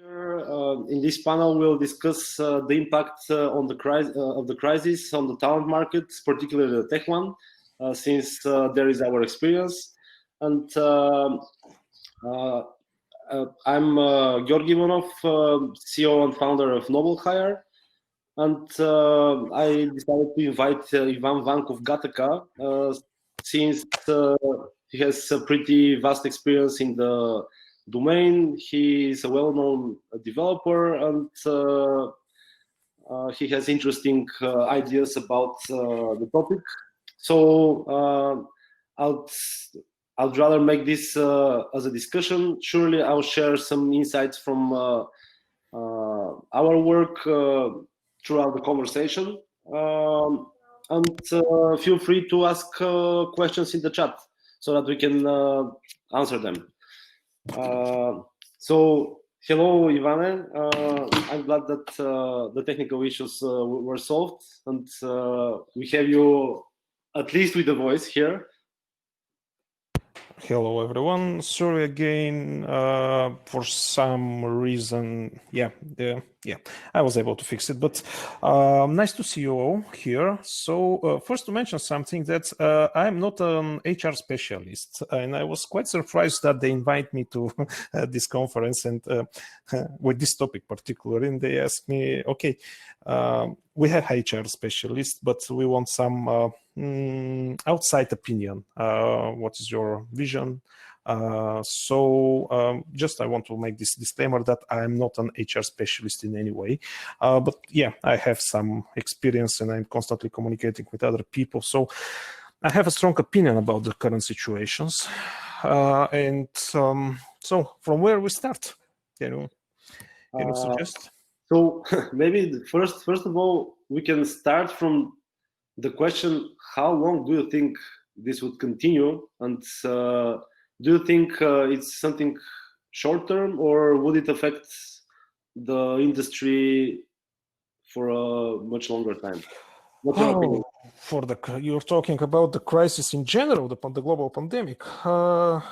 Here, in this panel, we'll discuss the impact on the crisis on the talent market, particularly the tech one, since there is our experience. And I'm Georgi Ivanov, CEO and founder of Noble Hire. And I decided to invite Ivan Vankov of Gatakka, since he has a pretty vast experience in the domain. He is a well-known developer, and he has interesting ideas about the topic. So I'd rather make this as a discussion. Surely I'll share some insights from our work throughout the conversation. And feel free to ask questions in the chat so that we can answer them. So hello, Ivane. I'm glad that the technical issues were solved, and we have you at least with the voice here. Hello, everyone. Sorry again, for some reason. I was able to fix it, but nice to see you all here. So first to mention something that I'm not an HR specialist, and I was quite surprised that they invite me to this conference and with this topic particularly, and they asked me, okay, we have HR specialists, but we want some outside opinion. What is your vision? Just I want to make this disclaimer that I'm not an HR specialist in any way, but yeah, I have some experience and I'm constantly communicating with other people. So I have a strong opinion about the current situations. So from where we start? Can you suggest? So maybe first of all, we can start from the question, how long do you think this would continue? And do you think it's something short term, or would it affect the industry for a much longer time? What's your opinion? You're talking about the crisis in general, the global pandemic. The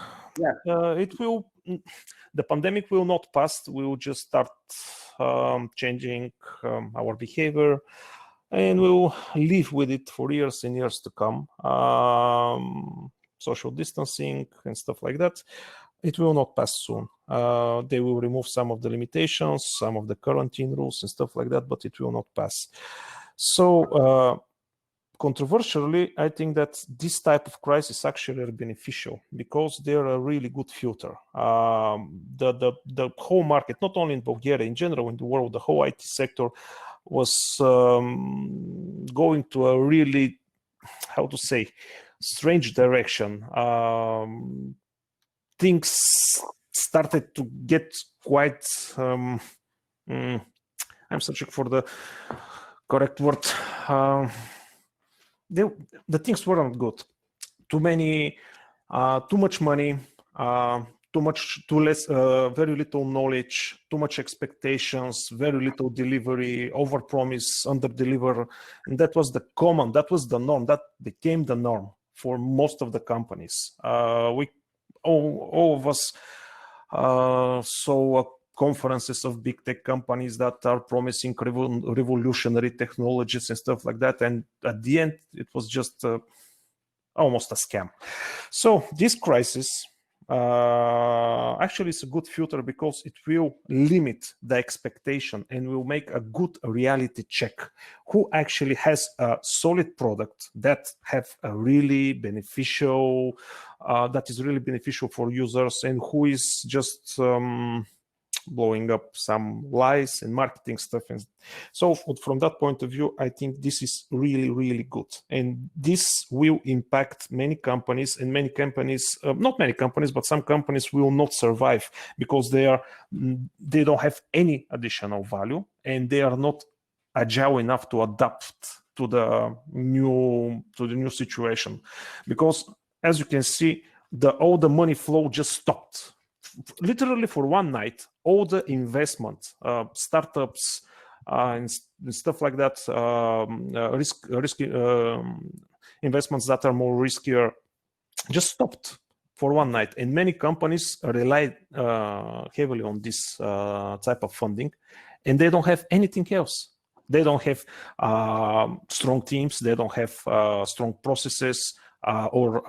pandemic will not pass. We will just start changing our behavior, and we'll live with it for years and years to come. Social distancing and stuff like that, it will not pass soon. They will remove some of the limitations, some of the quarantine rules and stuff like that, but it will not pass. So controversially, I think that this type of crisis actually are beneficial because they're a really good filter. The whole market, not only in Bulgaria, in general, in the world, the whole IT sector was going to a really, how to say, strange direction. Things started to get quite, I'm searching for the correct word. The things weren't good. Too much money, very little knowledge, too much expectations, very little delivery, overpromise, underdeliver, and that was the norm. That became the norm for most of the companies. All of us saw conferences of big tech companies that are promising revolutionary technologies and stuff like that, and at the end, it was just almost a scam. So this crisis actually is a good filter because it will limit the expectation and will make a good reality check who actually has a solid product that have a really beneficial, that is really beneficial for users, and who is just blowing up some lies and marketing stuff. And so from that point of view, I think this is really, really good. And this will impact many companies, and many companies, not many companies, but some companies will not survive because they don't have any additional value, and they are not agile enough to adapt to the new situation. Because as you can see, all the money flow just stopped. Literally for one night, all the investment, startups and stuff like that, risky investments that are more riskier, just stopped for one night. And many companies rely heavily on this type of funding, and they don't have anything else. They don't have strong teams. They don't have strong processes or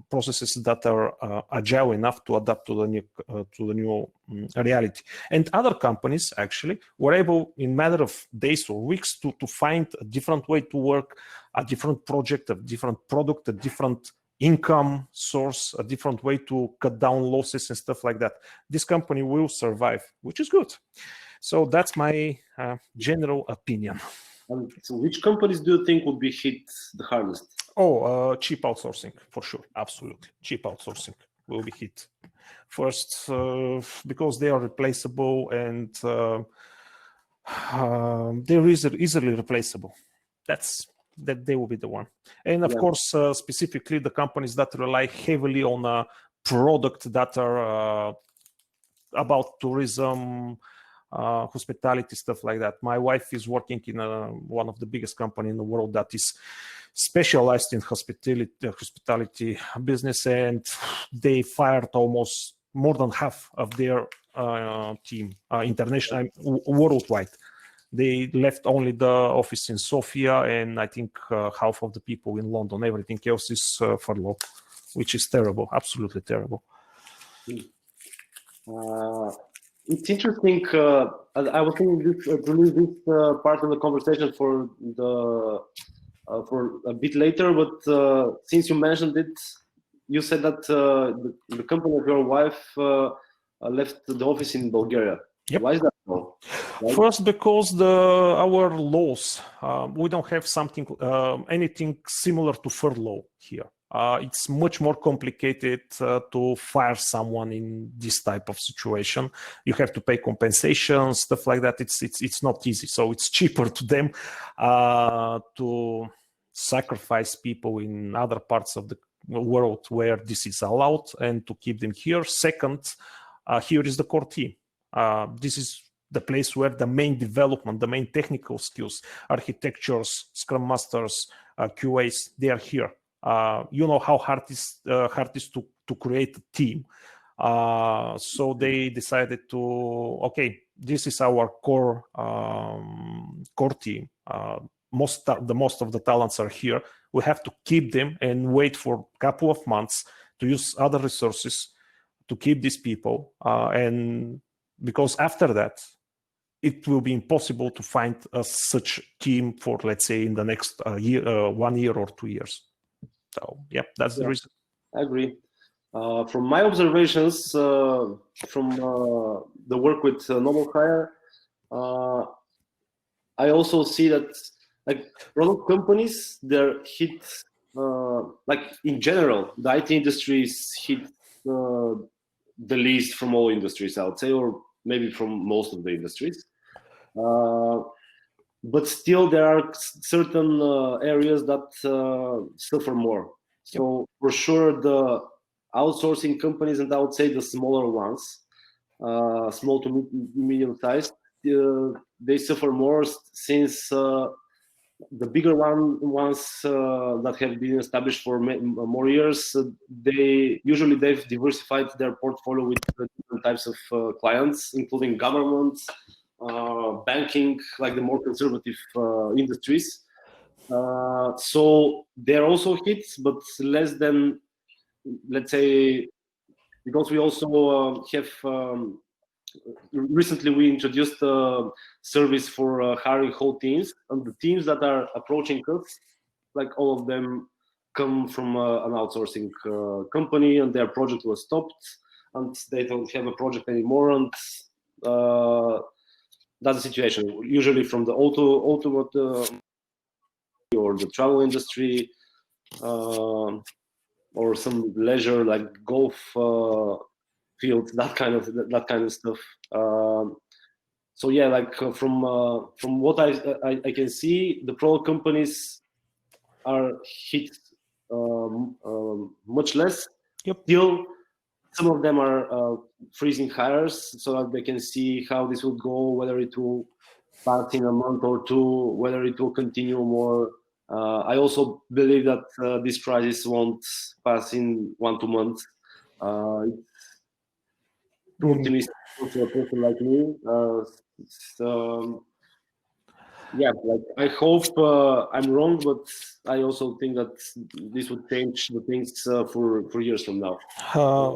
processes that are agile enough to adapt to the new reality. And other companies actually were able, in matter of days or weeks, to find a different way to work, a different project, a different product, a different income source, a different way to cut down losses and stuff like that. This company will survive, which is good. So that's my general opinion. And so which companies do you think would be hit the hardest? Oh, cheap outsourcing, for sure. Absolutely. Cheap outsourcing will be hit first because they are replaceable and they're easily replaceable. That they will be the one. And of course, specifically the companies that rely heavily on a product that are about tourism, hospitality, stuff like that. My wife is working in one of the biggest companies in the world that is specialized in hospitality business, and they fired almost more than half of their team, international, worldwide. They left only the office in Sofia, and I think half of the people in London. Everything else is furloughed, which is terrible, absolutely terrible. It's interesting. I was thinking to leave this part of the conversation for a bit later, but since you mentioned it, you said that the company of your wife left the office in Bulgaria. Yep. Why is that so? First, because our laws, we don't have anything similar to furlough here. It's much more complicated to fire someone in this type of situation. You have to pay compensation, stuff like that. It's not easy. So it's cheaper to them to sacrifice people in other parts of the world where this is allowed and to keep them here. Second, here is the core team. This is the place where the main development, the main technical skills, architectures, scrum masters, QAs, they are here. You know how hard it is to create a team. So they decided to, okay, this is our core team. Most of the talents are here. We have to keep them and wait for a couple of months to use other resources to keep these people. And because after that, it will be impossible to find such team for, let's say, in the next 1 year or 2 years. So, yeah, that's the reason. I agree. From my observations from the work with Noble Hire, I also see that like product companies, they're hit, like in general, the IT industry is hit the least from all industries, I would say, or maybe from most of the industries. But still, there are certain areas that suffer more. So for sure, the outsourcing companies, and I would say the smaller ones, small to medium sized, they suffer more since the bigger ones that have been established for more years, they've diversified their portfolio with different types of clients, including governments, banking, like the more conservative industries. So they're also hit, but less than, let's say, because we also have recently we introduced a service for hiring whole teams, and the teams that are approaching us, like all of them come from an outsourcing company, and their project was stopped and they don't have a project anymore, and that's the situation. Usually from the automotive or the travel industry, or some leisure like golf fields, that kind of stuff. So yeah, like from what I can see, the product companies are hit much less. Still, some of them are freezing hires so that they can see how this will go, whether it will pass in a month or two, whether it will continue more I also believe that this crisis won't pass in 1-2 months. It's too optimistic for a person like me. Yeah, like I hope I'm wrong, but I also think that this would change the things for years from now.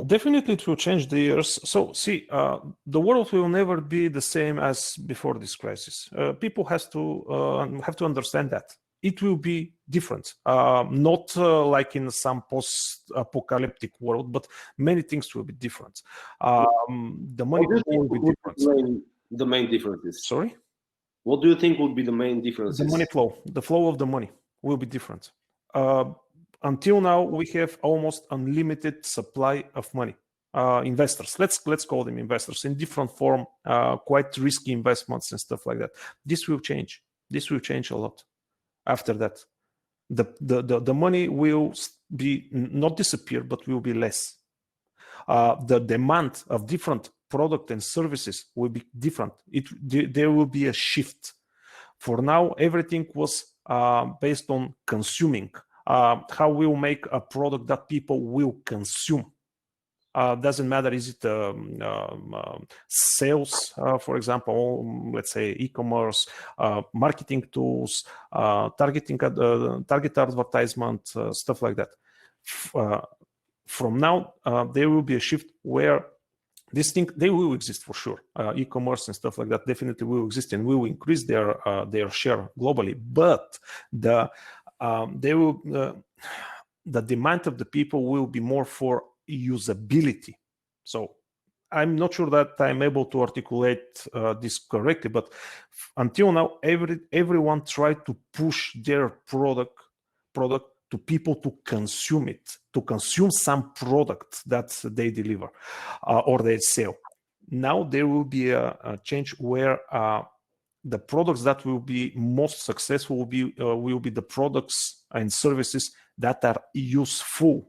Definitely it will change the years. So see, the world will never be the same as before this crisis. People have to understand that it will be different, not like in some post-apocalyptic world, but many things will be different. The money will be different. The main differences. Sorry? What do you think would be the main differences? The money flow, the flow of the money will be different. Until now, we have almost unlimited supply of money. Investors, let's call them investors in different form, quite risky investments and stuff like that. This will change. This will change a lot. After that, the money will be not disappear, but will be less. The demand of different product and services will be different. There will be a shift. For now, everything was based on consuming. How we'll make a product that people will consume. Doesn't matter, is it sales, for example, let's say e-commerce, marketing tools, target advertisement, stuff like that. From now, there will be a shift where these things, they will exist for sure. E-commerce and stuff like that definitely will exist and will increase their share globally. But the demand of the people will be more for usability. So I'm not sure that I'm able to articulate this correctly, but until now, everyone tried to push their product to people to consume it, to consume some product that they deliver or they sell. Now there will be a change where the products that will be most successful will be the products and services that are useful.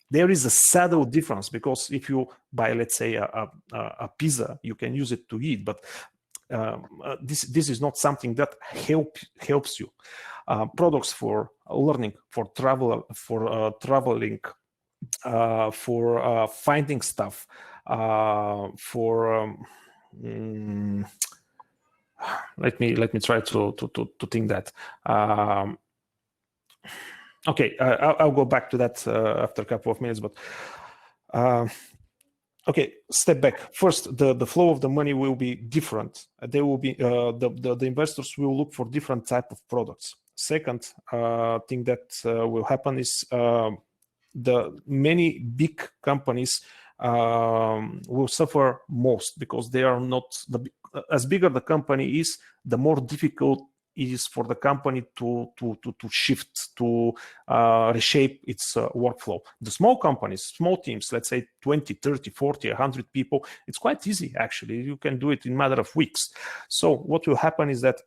There is a subtle difference, because if you buy, let's say, a pizza, you can use it to eat, but this is not something that helps you. Products for learning, for traveling, for finding stuff, for let me try to think that. Okay, I'll go back to that after a couple of minutes, but okay, step back. First, the flow of the money will be different. There will be the investors will look for different type of products. Second thing that will happen is the many big companies will suffer most, because they are not as bigger the company is, the more difficult it is for the company to shift, to reshape its workflow. The small companies, small teams, let's say 20, 30, 40, 100 people, it's quite easy, actually. You can do it in a matter of weeks. So what will happen is that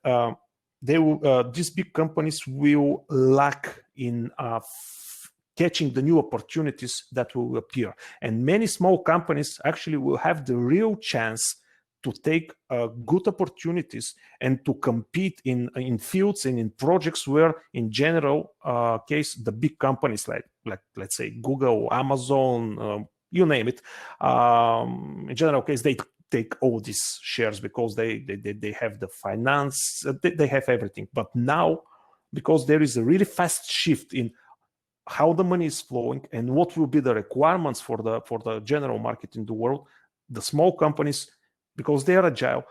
these big companies will lack in catching the new opportunities that will appear. And many small companies actually will have the real chance to take good opportunities and to compete in fields and in projects where, in general case, the big companies like let's say Google, Amazon, you name it, in general case, they take all these shares because they have the finance, they have everything. But now, because there is a really fast shift in how the money is flowing and what will be the requirements for the general market in the world, the small companies, because they are agile,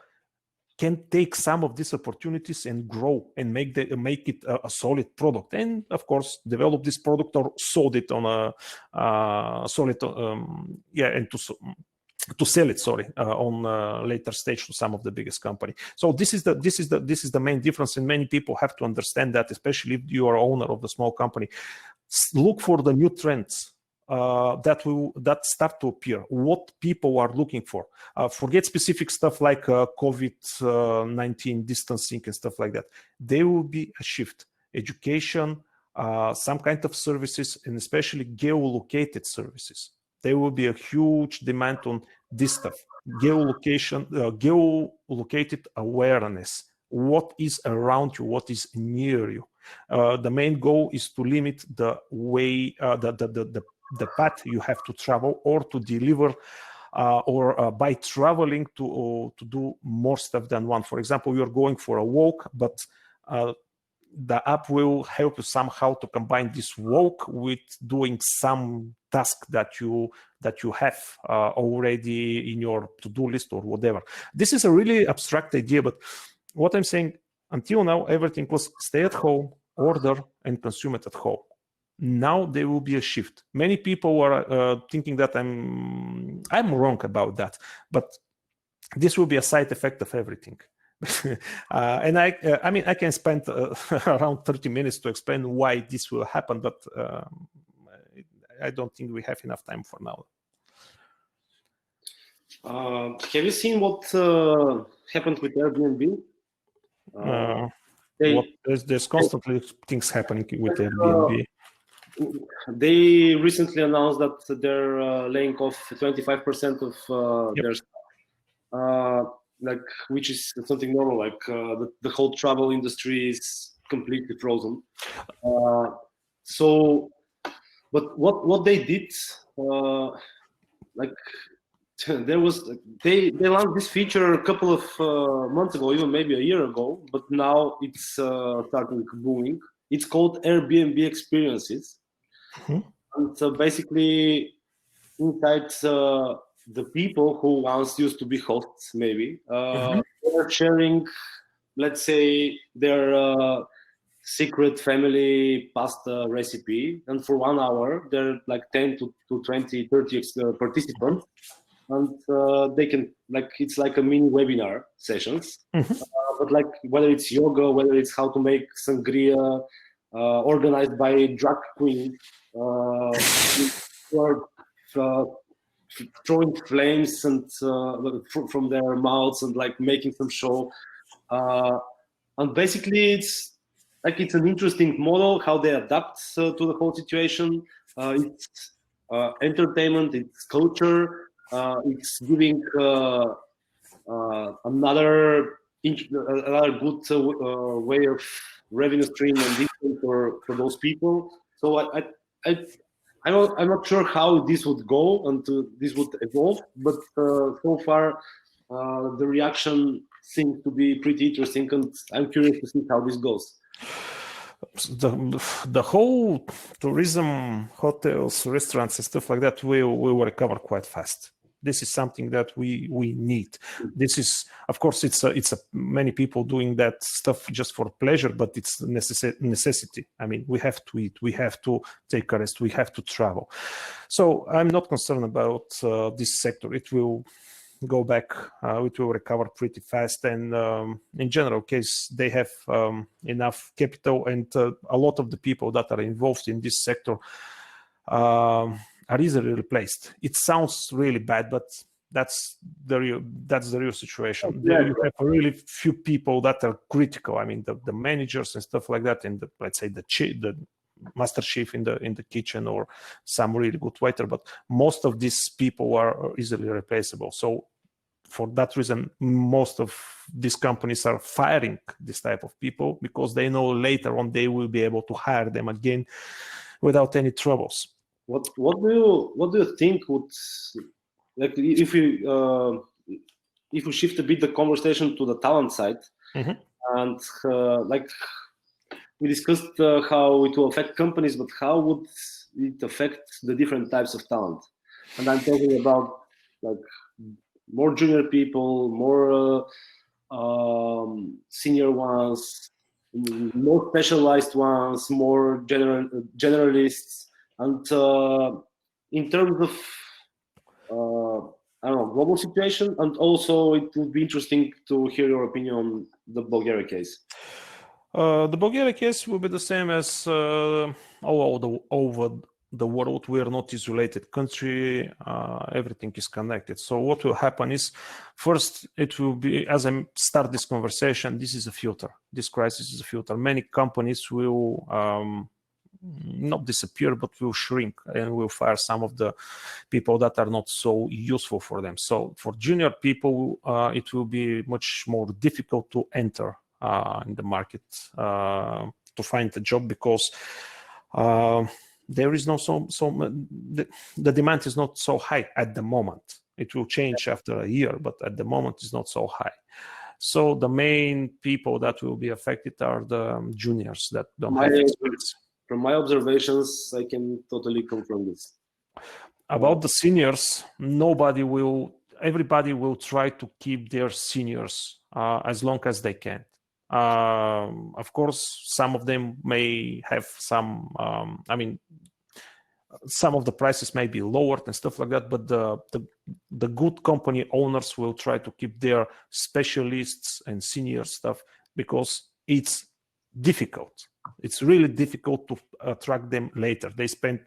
can take some of these opportunities and grow and make it a solid product, and of course develop this product or sold it on a solid and to sell it, on a later stage to some of the biggest company. So this is the main difference, and many people have to understand that, especially if you are owner of the small company. Look for the new trends that start to appear, what people are looking for. Forget specific stuff like COVID-19 distancing and stuff like that. There will be a shift. Education, some kind of services, and especially geolocated services. There will be a huge demand on this stuff. Geolocated awareness, what is around you, what is near you. The main goal is to limit the way, the path you have to travel or to deliver, or by traveling to do more stuff than one. For example, you're going for a walk, but the app will help you somehow to combine this walk with doing some task that you have already in your to-do list or whatever. This is a really abstract idea, but what I'm saying, until now, everything was stay at home, order, and consume it at home. Now there will be a shift. Many people are thinking that I'm wrong about that, but this will be a side effect of everything. And I mean, I can spend around 30 minutes to explain why this will happen, but I don't think we have enough time for now. Have you seen what happened with Airbnb? There's constantly things happening with Airbnb. They recently announced that they're laying off 25% of their staff, like, which is something normal. Like the whole travel industry is completely frozen. So, but what they did, like, there was they launched this feature a couple of months ago, even maybe a year ago, but now it's starting booming. It's called Airbnb Experiences. Mm-hmm. And so basically inside the people who once used to be hosts, maybe mm-hmm. they're sharing, let's say, their secret family pasta recipe, and for 1 hour there are like 10 to 20, 30 participants. And they can, like, it's like a mini webinar sessions, mm-hmm. But like whether it's yoga, whether it's how to make sangria, organized by drag queens, or throwing flames and from their mouths and like making some show, and basically it's like it's an interesting model how they adapt to the whole situation. It's entertainment, it's culture. It's giving another good way of revenue stream and income for those people. So I'm not sure how this would go and this would evolve, but so far the reaction seems to be pretty interesting, and I'm curious to see how this goes. The whole tourism, hotels, restaurants, and stuff like that will recover quite fast. This is something that we need. This is, of course, it's many people doing that stuff just for pleasure, but it's necessity. I mean, we have to eat, we have to take a rest, we have to travel. So I'm not concerned about this sector. It will go back, it will recover pretty fast, and in general case, they have enough capital, and a lot of the people that are involved in this sector are easily replaced. It sounds really bad, but that's the real situation. Yeah. You have really few people that are critical. I mean, the managers and stuff like that, and let's say the master chef in the kitchen, or some really good waiter. But most of these people are easily replaceable. So for that reason, most of these companies are firing this type of people, because they know later on they will be able to hire them again without any troubles. What do you think would, like, if we shift a bit the conversation to the talent side, mm-hmm. and like we discussed how it will affect companies, but how would it affect the different types of talent? And I'm talking about like more junior people, more senior ones, more specialized ones, more generalists. And in terms of, I don't know, global situation, and also it would be interesting to hear your opinion on the Bulgaria case. The Bulgaria case will be the same as all over the world. We are not isolated country. Everything is connected. So what will happen is, first, it will be, as I start this conversation, this is a filter. This crisis is a filter. Many companies will not disappear, but will shrink, and will fire some of the people that are not so useful for them. So for junior people, it will be much more difficult to enter in the market to find a job, because there is no the demand is not so high at the moment. It will change after a year, but at the moment it's not so high. So the main people that will be affected are the juniors that don't have experience. From my observations, I can totally confirm this. About the seniors, everybody will try to keep their seniors as long as they can. Of course, some of them may have some, some of the prices may be lowered and stuff like that, but the good company owners will try to keep their specialists and senior stuff, because it's difficult. It's really difficult to track them later. They spend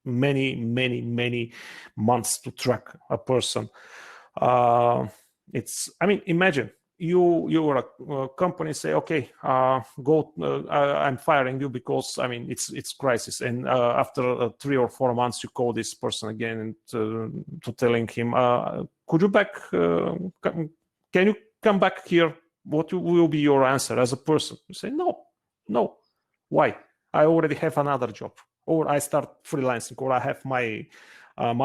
many months to track a person. Imagine you are a company, say, okay, go, I'm firing you because it's crisis, and after 3 or 4 months you call this person again and to telling him, could you can you come back here? What will be your answer as a person? You say, no. Why? I already have another job, or I start freelancing, or I have my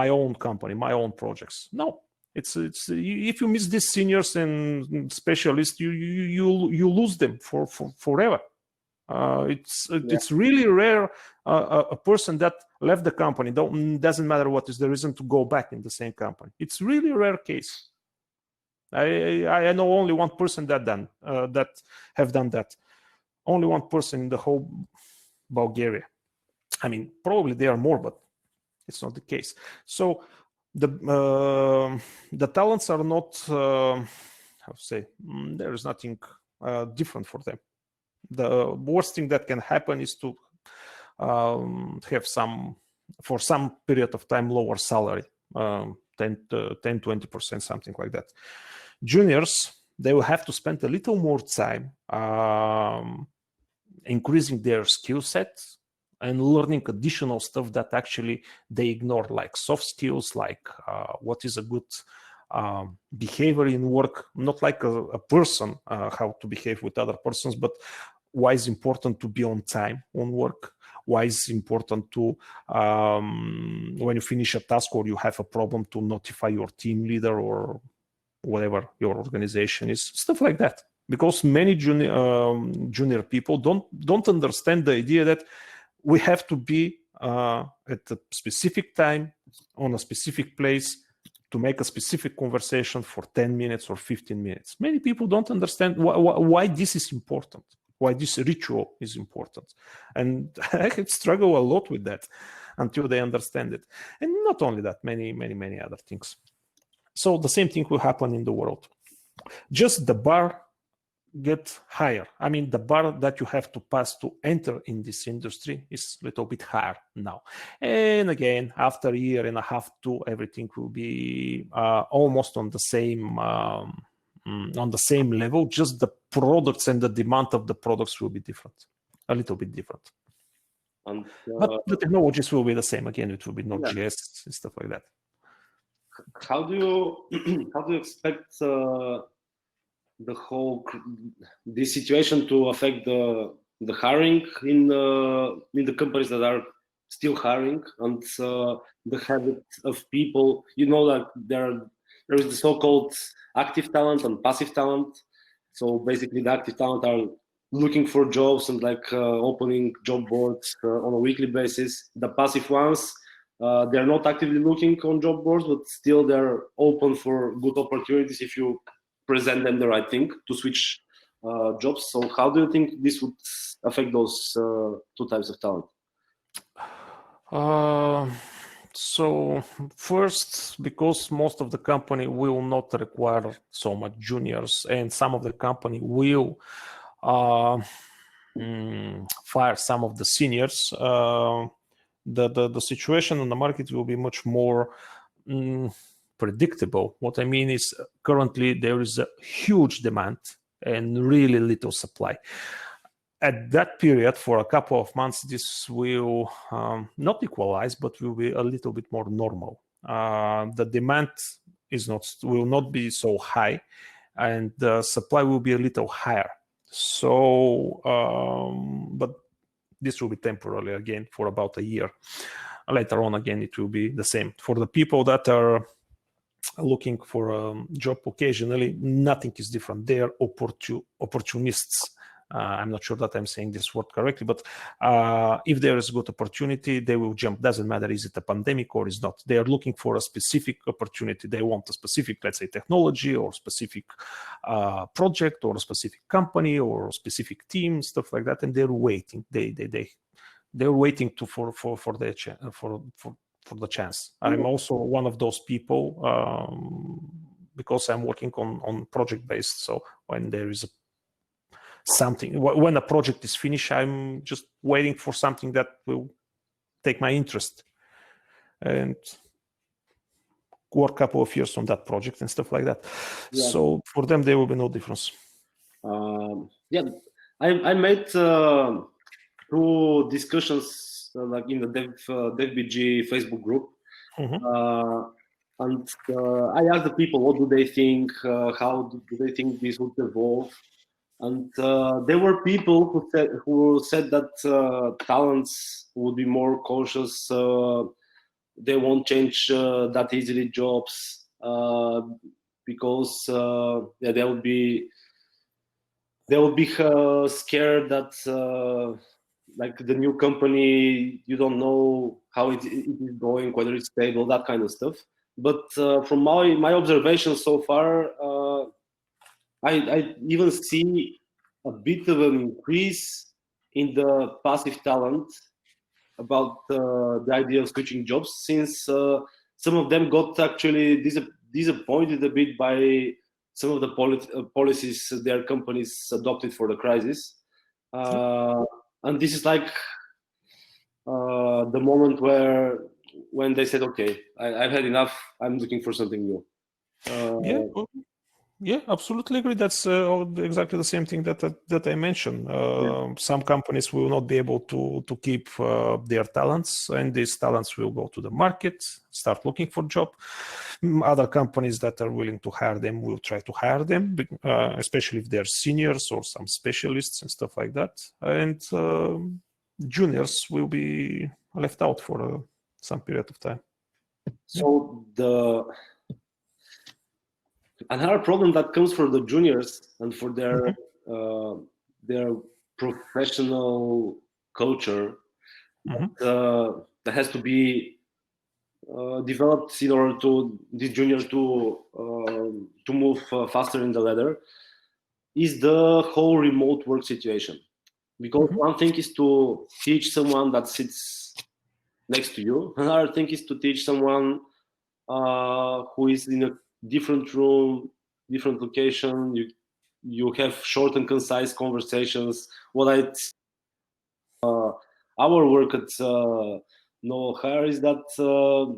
own company, my own projects. No. It's if you miss these seniors and specialists, you lose them for forever. It's really rare a person that left the company, doesn't matter what is the reason, to go back in the same company. It's really a rare case. I know only one person that have done that. Only one person in the whole Bulgaria. Probably there are more, but it's not the case. So the talents are not, there is nothing different for them. The worst thing that can happen is to have for some period of time, lower salary, 10-20%, something like that. Juniors, they will have to spend a little more time increasing their skill set and learning additional stuff that actually they ignore, like soft skills, like what is a good behavior in work, not like a person, how to behave with other persons, but why is important to be on time on work, why is important to, when you finish a task or you have a problem, to notify your team leader or whatever your organization is, stuff like that. Because many junior people don't understand the idea that we have to be at a specific time, on a specific place, to make a specific conversation for 10 minutes or 15 minutes. Many people don't understand why this is important, why this ritual is important. And I have struggled a lot with that until they understand it. And not only that, many other things. So the same thing will happen in the world. Just the bar get higher. The bar that you have to pass to enter in this industry is a little bit higher now. And again, after a year and a half, everything will be almost on the same level. Just the products and the demand of the products will be different, a little bit different. But the technologies will be the same. Again, it will be Node.js and stuff like that. How do you expect this situation to affect the hiring in the companies that are still hiring, and the habit of people? Like there is the so-called active talent and passive talent. So basically, the active talent are looking for jobs and opening job boards on a weekly basis. The passive ones, they're not actively looking on job boards, but still they're open for good opportunities if you present them the right thing to switch jobs. So how do you think this would affect those two types of talent? So first, because most of the company will not require so much juniors, and some of the company will fire some of the seniors, the situation on the market will be much more predictable. What I mean is, currently there is a huge demand and really little supply. At that period, for a couple of months, this will not equalize, but will be a little bit more normal. The demand will not be so high, and the supply will be a little higher. So, but this will be temporarily again for about a year. Later on, again, it will be the same. For the people that are looking for a job occasionally, nothing is different. They are opportunists. I'm not sure that I'm saying this word correctly, but if there is a good opportunity, they will jump. Doesn't matter, is it a pandemic or is not. They are looking for a specific opportunity. They want a specific, let's say, technology or specific project or a specific company or a specific team, stuff like that, and they're waiting. They're waiting for the chance. I'm also one of those people because I'm working on project based. So when there is when a project is finished, I'm just waiting for something that will take my interest and work a couple of years on that project and stuff like that. Yeah. So for them, there will be no difference. I made 2 discussions like in the DevBG Facebook group. And I asked the people, what do they think? How do they think this would evolve? And there were people who said that talents would be more cautious. They won't change that easily jobs because they will be scared that like the new company, you don't know how it is going, whether it's stable, that kind of stuff. But from my observation so far, I even see a bit of an increase in the passive talent about the idea of switching jobs, since some of them got actually disappointed a bit by some of the policies their companies adopted for the crisis. And this is like the moment when they said, okay, I've had enough, I'm looking for something new. Yeah, absolutely agree. That's exactly the same thing that I mentioned. Some companies will not be able to keep their talents, and these talents will go to the market, start looking for job. Other companies that are willing to hire them will try to hire them, especially if they're seniors or some specialists and stuff like that. And juniors will be left out for some period of time. So another problem that comes for the juniors and for their professional culture that has to be developed in order to these juniors to move faster in the ladder is the whole remote work situation. Because one thing is to teach someone that sits next to you, another thing is to teach someone who is in a different room, different location. You have short and concise conversations. Our work at Know-Hire is that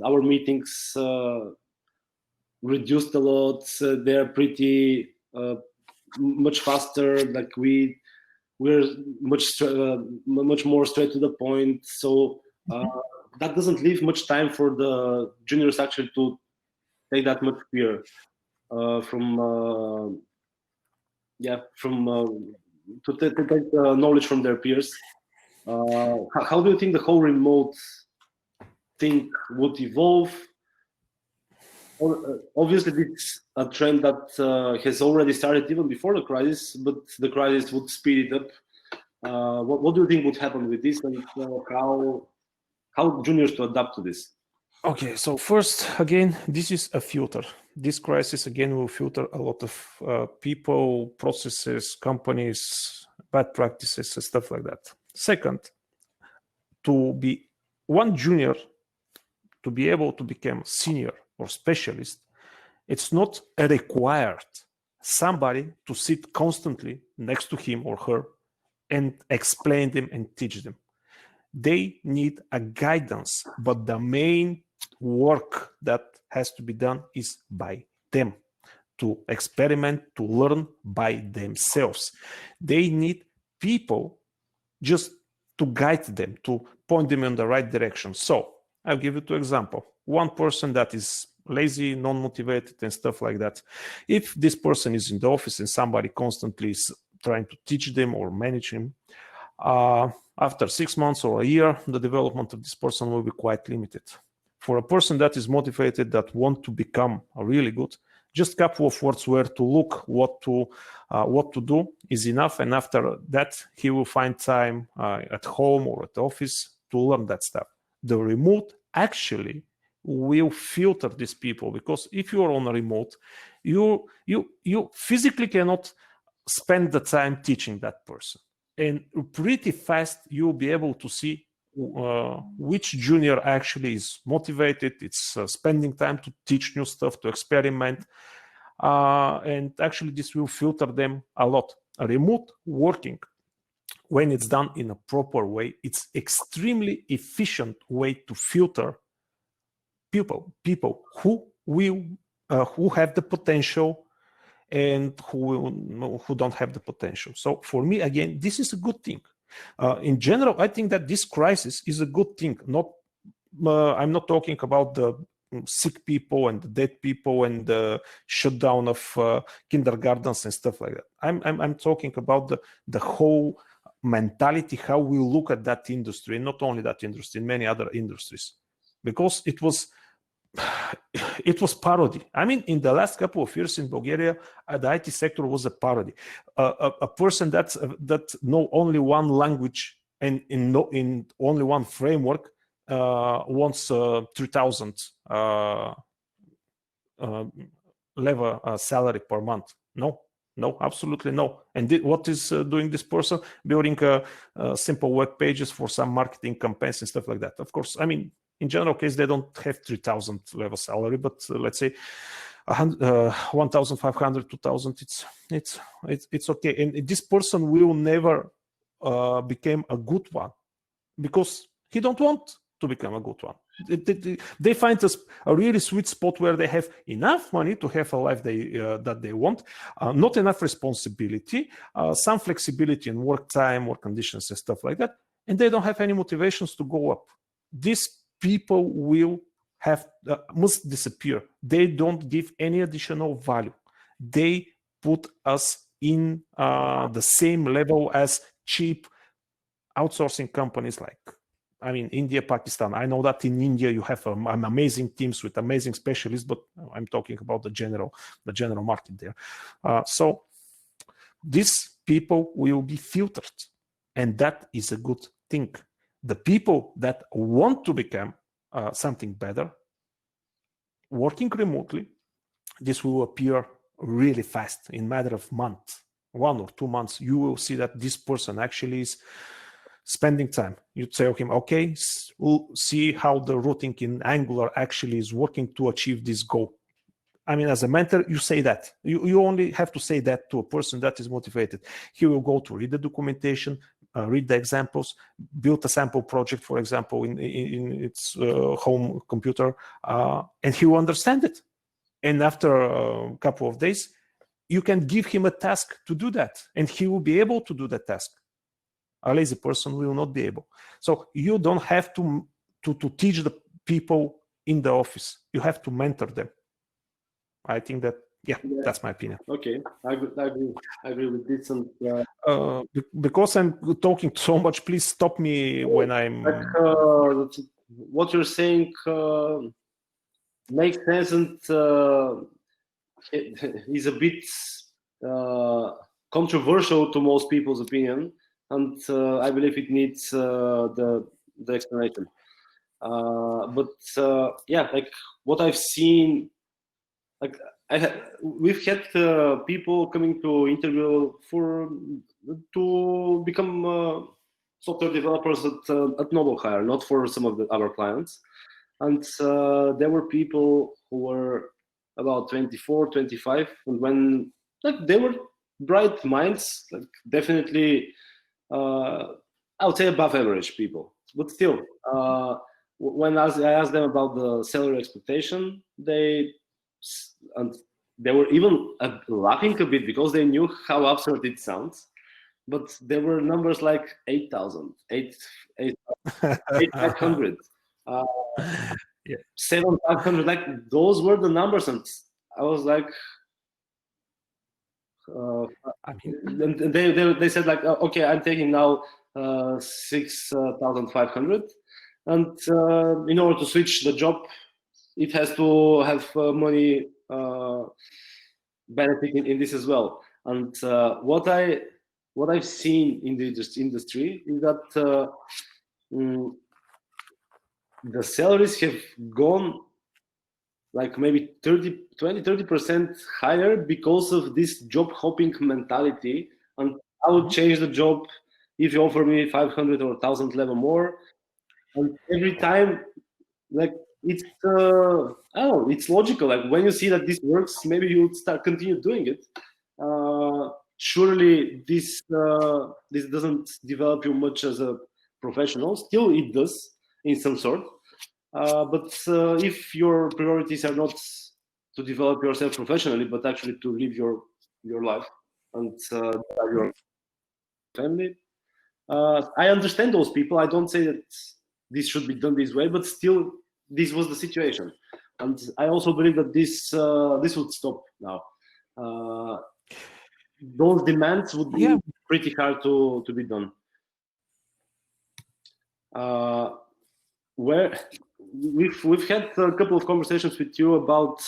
our meetings reduced a lot. They're pretty much faster. Like we're much more straight to the point. So that doesn't leave much time for the juniors actually to take that much fear to take knowledge from their peers. How do you think the whole remote thing would evolve? Obviously, it's a trend that has already started even before the crisis, but the crisis would speed it up. What do you think would happen with this, and how juniors to adapt to this? Okay, so first, again, this is a filter. This crisis, again, will filter a lot of people, processes, companies, bad practices, and stuff like that. Second, to be one junior, to be able to become senior or specialist, it's not required somebody to sit constantly next to him or her and explain them and teach them. They need a guidance, but the main work that has to be done is by them, to experiment, to learn by themselves. They need people just to guide them, to point them in the right direction. So I'll give you 2 examples. One person that is lazy, non-motivated and stuff like that. If this person is in the office and somebody constantly is trying to teach them or manage him. After 6 months or a year, the development of this person will be quite limited. For a person that is motivated, that want to become really good, just a couple of words where to look, what to do is enough. And after that, he will find time at home or at the office to learn that stuff. The remote actually will filter these people, because if you are on a remote, you physically cannot spend the time teaching that person. And pretty fast, you'll be able to see which junior actually is motivated, it's spending time to teach new stuff, to experiment. And actually, this will filter them a lot. A remote working, when it's done in a proper way, it's extremely efficient way to filter people who have the potential and who don't have the potential. So for me, again, this is a good thing. In general, I think that this crisis is a good thing. I'm not talking about the sick people and the dead people and the shutdown of kindergartens and stuff like that. I'm talking about the whole mentality, how we look at that industry, and not only that industry, in many other industries, because it was parody. I mean, in the last couple of years in Bulgaria, the IT sector was a parody. A person that know only one language and in only one framework wants 3,000 level salary per month. No, absolutely no. And what is doing this person? Building simple web pages for some marketing campaigns and stuff like that. Of course, I mean, in general case, they don't have 3,000 level salary, but let's say 1,500, 2,000, it's okay. And this person will never become a good one, because he don't want to become a good one. They find a really sweet spot where they have enough money to have a life that they want, not enough responsibility, some flexibility in work time, work conditions and stuff like that, and they don't have any motivations to go up. These people will must disappear. They don't give any additional value. They put us in the same level as cheap outsourcing companies like, I mean, India, Pakistan. I know that in India you have amazing teams with amazing specialists, but I'm talking about the general market there. So these people will be filtered, and that is a good thing. The people that want to become something better, working remotely, this will appear really fast. In a matter of months, 1 or 2 months, you will see that this person actually is spending time. You tell him, okay, we'll see how the routing in Angular actually is working to achieve this goal. I mean, as a mentor, you say that. You only have to say that to a person that is motivated. He will go to read the documentation, read the examples, build a sample project, for example, in its home computer, and he will understand it. And after a couple of days, you can give him a task to do that, and he will be able to do that task. A lazy person will not be able. So you don't have to teach the people in the office. You have to mentor them. I think that, yeah, that's my opinion. Okay, I agree with this. And because I'm talking so much, please stop me when I'm. What you're saying makes sense, and is a bit controversial to most people's opinion, and I believe it needs the explanation. But yeah, like what I've seen, like we've had people coming to interview to become software developers at Noble Hire, not for some of the other clients. And there were people who were about 24, 25, and when they were bright minds, like definitely, I would say above average people. But still, when I asked them about the salary expectation, they were even laughing a bit because they knew how absurd it sounds. But there were numbers like 8,000, 8,500. 7,500, like those were the numbers, and I was like, I mean, and they said like, okay, I'm taking now 6,500, and in order to switch the job, it has to have money benefit in this as well. And what I've seen in the industry is that the salaries have gone like maybe 30% higher because of this job hopping mentality. And I would change the job if you offer me 500 or 1,000 level more. And every time, like, it's I don't know, it's logical. Like, when you see that this works, maybe you would continue doing it. Surely this doesn't develop you much as a professional. Still, it does in some sort. But if your priorities are not to develop yourself professionally, but actually to live your life and your family, I understand those people. I don't say that this should be done this way, but still, this was the situation, and I also believe that this would stop now. Those demands would be pretty hard to be done. Where we've had a couple of conversations with you about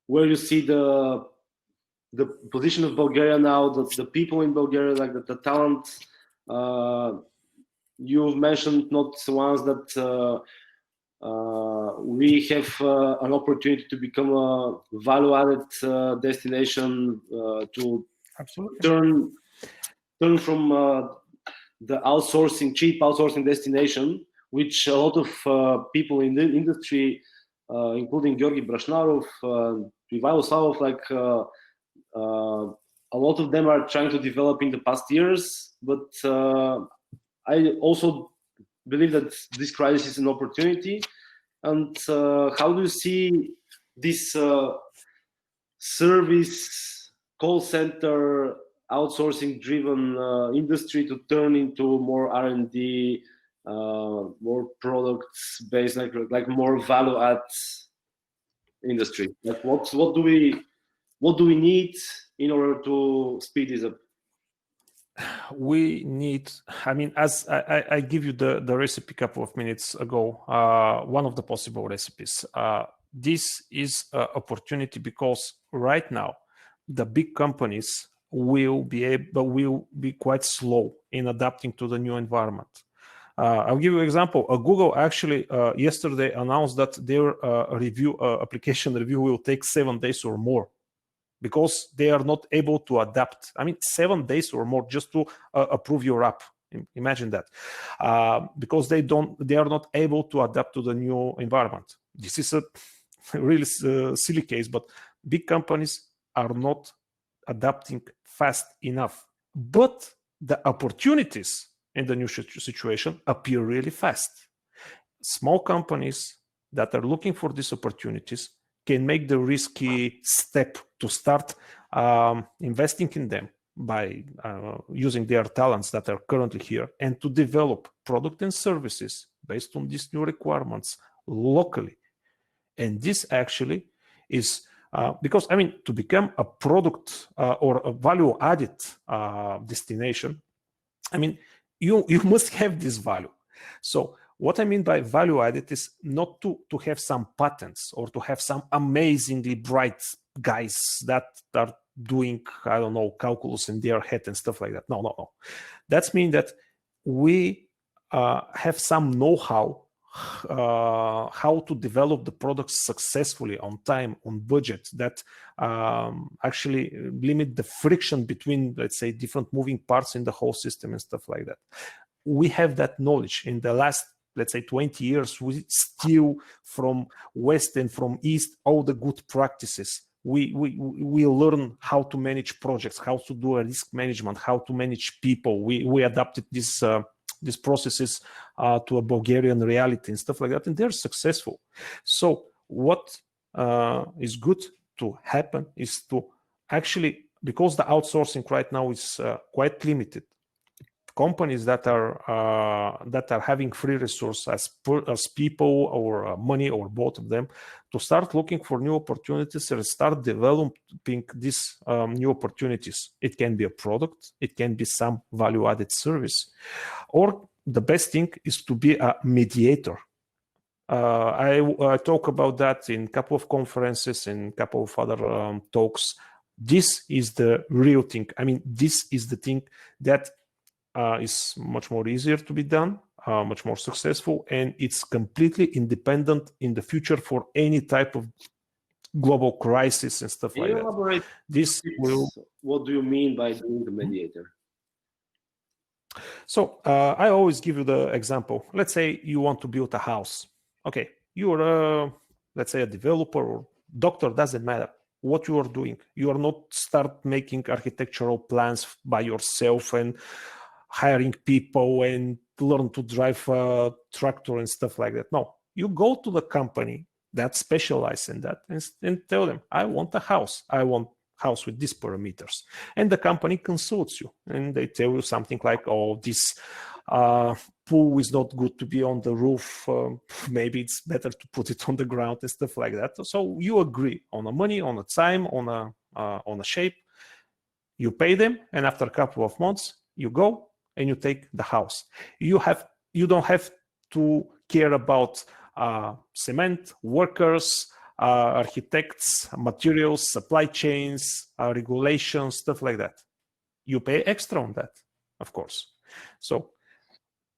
where you see the position of Bulgaria now, the people in Bulgaria, like the talent. You've mentioned not once that we have an opportunity to become a value-added destination to turn from the cheap outsourcing destination, which a lot of people in the industry, including Georgi Brashnarov, Ivan Vankov, like a lot of them are trying to develop in the past years. But I also believe that this crisis is an opportunity. And how do you see this service call center outsourcing driven industry to turn into more R&D, more products based, like more value add industry? Like what do we need in order to speed this up? We need, I mean, as I give you the recipe a couple of minutes ago, one of the possible recipes. This is an opportunity because right now the big companies will be quite slow in adapting to the new environment. I'll give you an example. Google actually yesterday announced that their application review will take 7 days or more, because they are not able to adapt. I mean, 7 days or more just to approve your app. Imagine that, because they are not able to adapt to the new environment. This is a really silly case, but big companies are not adapting fast enough. But the opportunities in the new situation appear really fast. Small companies that are looking for these opportunities can make the risky step to start investing in them by using their talents that are currently here, and to develop product and services based on these new requirements locally. And this actually is because, I mean, to become a product or a value-added destination, I mean, you must have this value. So what I mean by value added is not to have some patents or to have some amazingly bright guys that are doing, I don't know, calculus in their head and stuff like that. No. That means that we have some know-how how to develop the products successfully, on time, on budget, that actually limit the friction between, let's say, different moving parts in the whole system and stuff like that. We have that knowledge. In the last, let's say, 20 years, we steal from West and from East all the good practices. We learn how to manage projects, how to do a risk management, how to manage people. We adapted these processes to a Bulgarian reality and stuff like that, and they're successful. So what is good to happen is to actually, because the outsourcing right now is quite limited, companies that are having free resources as people or money or both of them to start looking for new opportunities and start developing these new opportunities. It can be a product, it can be some value-added service, or the best thing is to be a mediator. I talk about that in a couple of conferences and a couple of other talks. This is the real thing. I mean, this is the thing that is much more easier to be done, much more successful, and it's completely independent in the future for any type of global crisis and stuff like that. This will. What do you mean by being the mediator? So I always give you the example. Let's say you want to build a house. Okay, you're let's say a developer or doctor, doesn't matter what you are doing. You are not start making architectural plans by yourself and hiring people and learn to drive a tractor and stuff like that. No, you go to the company that specialize in that and tell them, I want a house. I want house with these parameters. And the company consults you and they tell you something like, oh, this pool is not good to be on the roof. Maybe it's better to put it on the ground and stuff like that. So you agree on the money, on the time, on a shape. You pay them, and after a couple of months, you go and you take the house. You don't have to care about cement, workers, architects, materials, supply chains, regulations, stuff like that. You pay extra on that, of course. So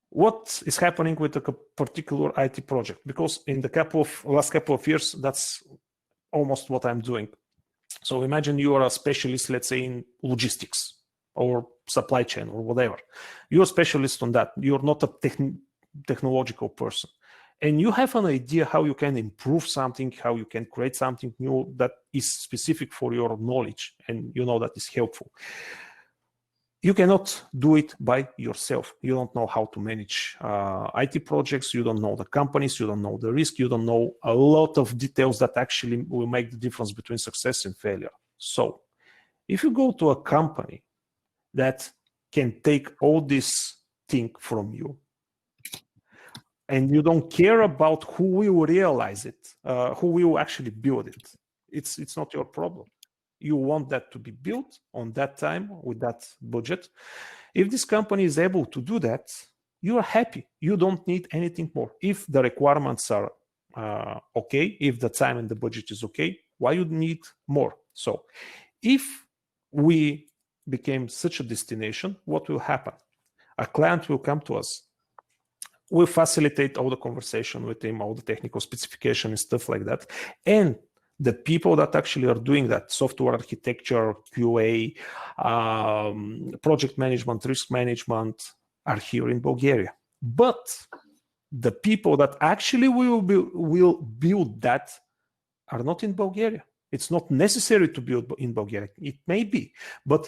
what is happening with a particular IT project? Because in the last couple of years, that's almost what I'm doing. So imagine you are a specialist, let's say in logistics or supply chain or whatever. You're a specialist on that. You're not a technological person. And you have an idea how you can improve something, how you can create something new that is specific for your knowledge, and you know that is helpful. You cannot do it by yourself. You don't know how to manage IT projects. You don't know the companies. You don't know the risk. You don't know a lot of details that actually will make the difference between success and failure. So if you go to a company that can take all this thing from you, and you don't care about who will realize it, who will actually build it, it's not your problem. You want that to be built on that time with that budget. If this company is able to do that, you are happy. You don't need anything more. If the requirements are okay, if the time and the budget is okay, why you need more? So if we became such a destination, what will happen? A client will come to us. We'll facilitate all the conversation with him, all the technical specification and stuff like that. And the people that actually are doing that, software architecture, QA, project management, risk management, are here in Bulgaria. But the people that actually will build that are not in Bulgaria. It's not necessary to build in Bulgaria. It may be, but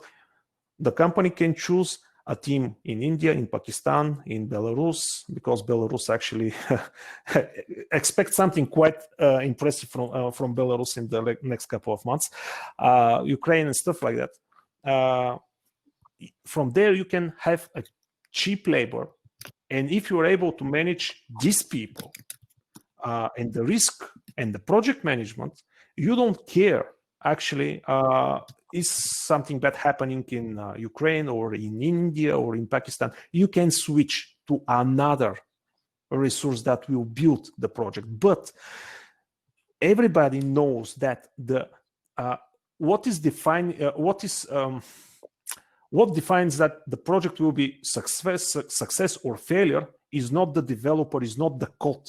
the company can choose a team in India, in Pakistan, in Belarus, because Belarus actually expects something quite impressive from Belarus in the next couple of months, Ukraine and stuff like that. From there, you can have a cheap labor. And if you're able to manage these people and the risk and the project management, you don't care actually is something bad happening in Ukraine or in India or in Pakistan. You can switch to another resource that will build the project. But everybody knows that what defines that the project will be success or failure is not the developer, is not the code.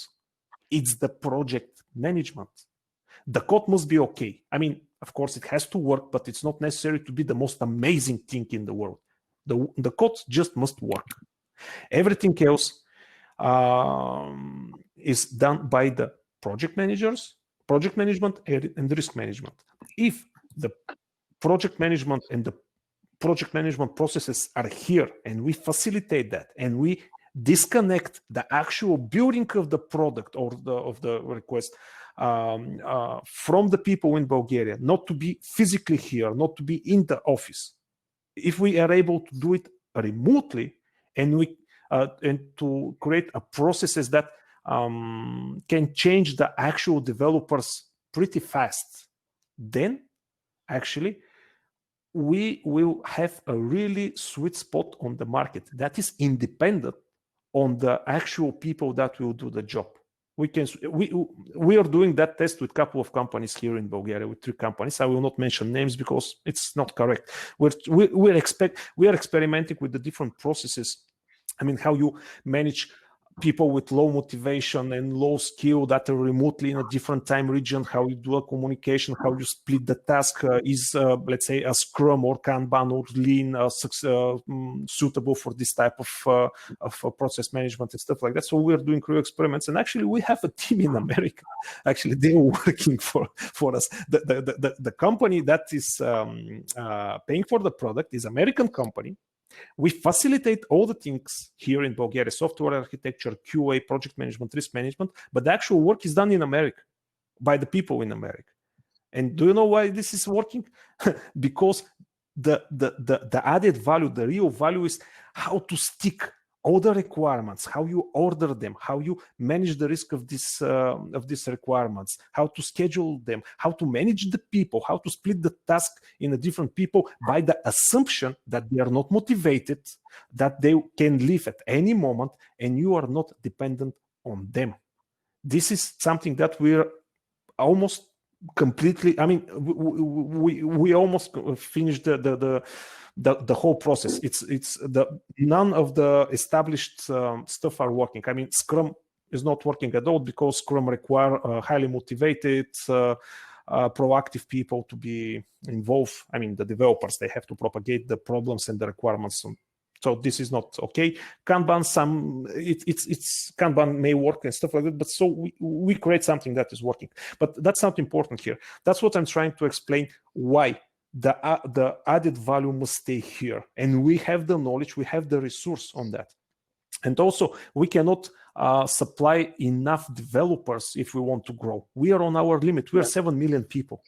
It's the project management. The code must be okay. I mean, of course, it has to work, but it's not necessary to be the most amazing thing in the world. The code just must work. Everything else is done by the project managers, project management, and risk management. If the project management and the project management processes are here and we facilitate that and we disconnect the actual building of the product or of the request from the people in Bulgaria, not to be physically here, not to be in the office. If we are able to do it remotely and to create a processes that can change the actual developers pretty fast, then actually we will have a really sweet spot on the market that is independent on the actual people that will do the job. We are doing that test with a couple of companies here in Bulgaria, with 3 companies. I will not mention names because it's not correct. We are experimenting with the different processes. I mean, how you manage people with low motivation and low skill that are remotely in a different time region, how you do a communication, how you split the task. Is let's say a Scrum or Kanban or Lean suitable for this type of process management and stuff like that. So we're doing real experiments, and actually we have a team in America. Actually, they're working for us. The company that is paying for the product is American company. We facilitate all the things here in Bulgaria: software architecture, QA, project management, risk management, but the actual work is done in America by the people in America. And do you know why this is working? Because the added value, the real value, is how to stick all the requirements, how you order them, how you manage the risk of these requirements, how to schedule them, how to manage the people, how to split the task in a different people by the assumption that they are not motivated, that they can leave at any moment, and you are not dependent on them. This is something that we're almost completely, I mean, we almost finished the whole process. It's none of the established stuff are working. I mean, Scrum is not working at all because Scrum require highly motivated, proactive people to be involved. I mean, the developers, they have to propagate the problems and the requirements. So this is not okay. Kanban, it's Kanban may work and stuff like that, but so we create something that is working. But that's not important here. That's what I'm trying to explain, why the added value must stay here. And we have the knowledge, we have the resource on that. And also, we cannot supply enough developers if we want to grow. We are on our limit. We are 7 million people.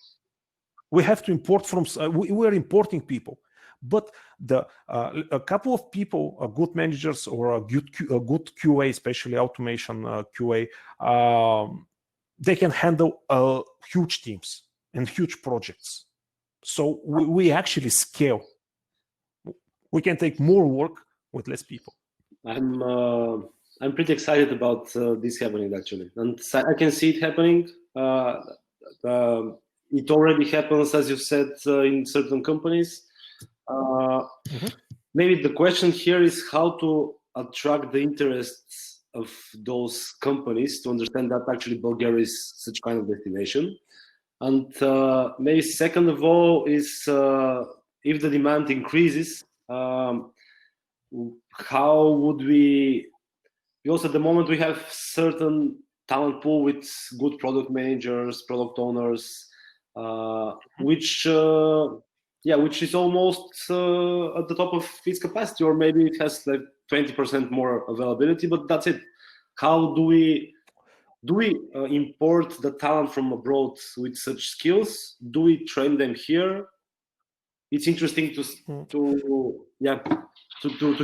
We have to import from, we are importing people. But a couple of people, good managers or a good QA, especially automation QA, they can handle huge teams and huge projects. So we actually scale. We can take more work with less people. I'm pretty excited about this happening, actually, and I can see it happening. It already happens, as you said, in certain companies. Maybe the question here is how to attract the interests of those companies to understand that actually Bulgaria is such kind of destination. And maybe second of all is if the demand increases, how would we, because at the moment we have certain talent pool with good product managers, product owners, which is almost at the top of its capacity, or maybe it has like 20% more availability, but that's it. How do we import the talent from abroad with such skills? Do we train them here? It's interesting to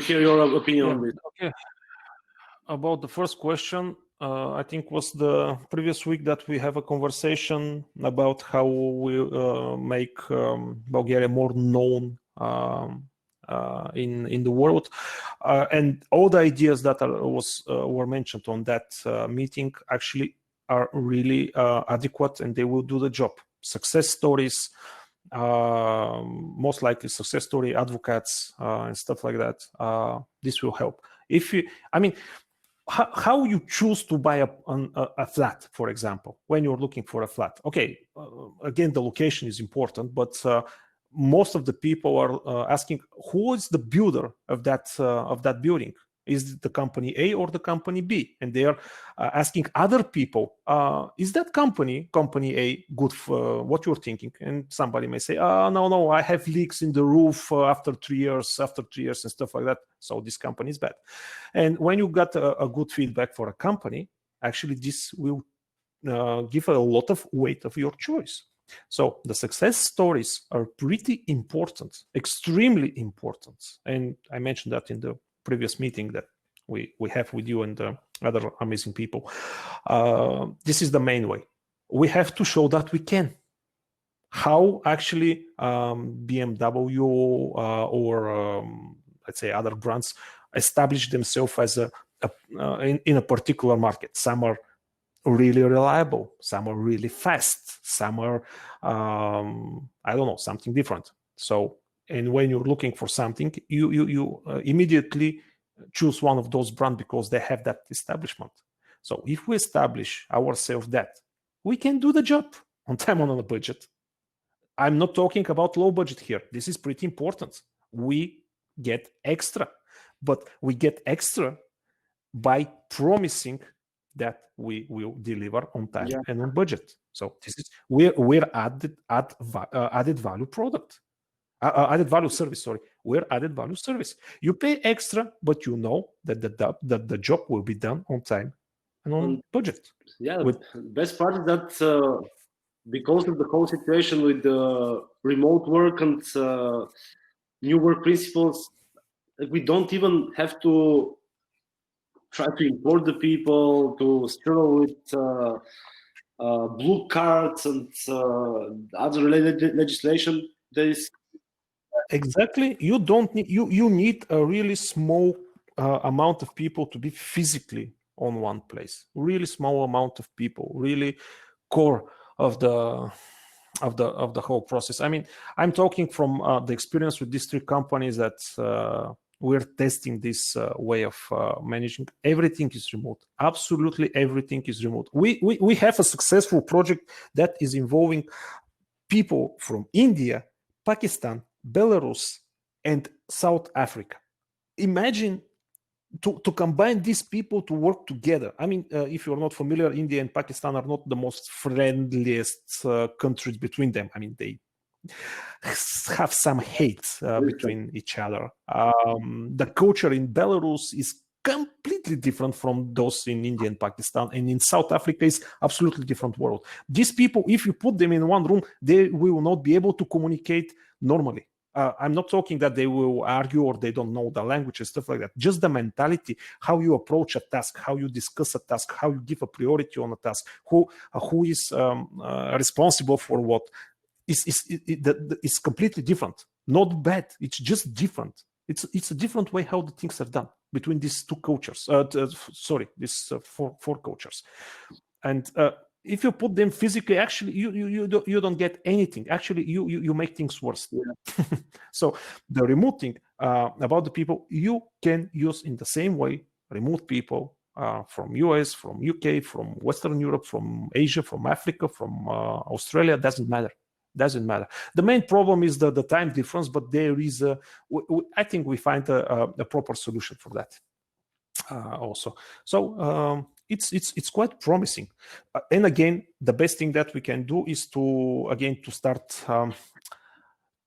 hear your opinion on this. Okay. About the first question, I think was the previous week that we have a conversation about how we make Bulgaria more known in the world, and all the ideas that were mentioned on that meeting actually are really adequate, and they will do the job. Success stories, most likely success story advocates and stuff like that. This will help. If you, I mean, how you choose to buy a flat, for example, when you're looking for a flat. Okay, again, the location is important, but most of the people are asking, who is the builder of that building? Is it the company A or the company B? And they are asking other people, is that company A, good for what you're thinking? And somebody may say, no, I have leaks in the roof after 3 years and stuff like that. So this company is bad. And when you got a good feedback for a company, actually this will give a lot of weight of your choice. So the success stories are pretty important, extremely important. And I mentioned that in the previous meeting that we have with you and other amazing people. This is the main way. We have to show that we can. How actually BMW or let's say other brands establish themselves as in a particular market. Some are really reliable, some are really fast, some are I don't know, something different. So, and when you're looking for something, you immediately choose one of those brands because they have that establishment. So if we establish ourselves that we can do the job on time and on a budget, I'm not talking about low budget here. This is pretty important. We get extra, but we get extra by promising that we will deliver on time and on budget. So this is we're added value product, added value service. Sorry, we're added value service. You pay extra, but you know that the job will be done on time and on budget. Yeah, best part is that because of the whole situation with the remote work and new work principles, we don't even have to try to import the people, to struggle with blue cards and other related legislation. There is exactly, you don't need you need a really small amount of people to be physically on one place. Really small amount of people, really core of the whole process. I mean, I'm talking from the experience with these three companies that we're testing this way of managing. Everything is remote. Absolutely everything is remote. We have a successful project that is involving people from India, Pakistan, Belarus, and South Africa. Imagine to combine these people to work together. I mean, if you're not familiar, India and Pakistan are not the most friendliest countries between them. I mean, they have some hate between each other. The culture in Belarus is completely different from those in India and Pakistan, and in South Africa is absolutely different world. These people, if you put them in one room, they will not be able to communicate normally. I'm not talking that they will argue or they don't know the language and stuff like that. Just the mentality, how you approach a task, how you discuss a task, how you give a priority on a task, who is responsible for what, is completely different. Not bad. It's just different. It's a different way how the things are done between these two cultures. These four cultures, and if you put them physically, actually, you don't get anything. Actually, you make things worse. Yeah. So the remote thing about the people, you can use in the same way remote people from US, from UK, from Western Europe, from Asia, from Africa, from Australia. Doesn't matter. The main problem is the time difference, but there is I think we find a proper solution for that also. So it's quite promising. And again, the best thing that we can do is to start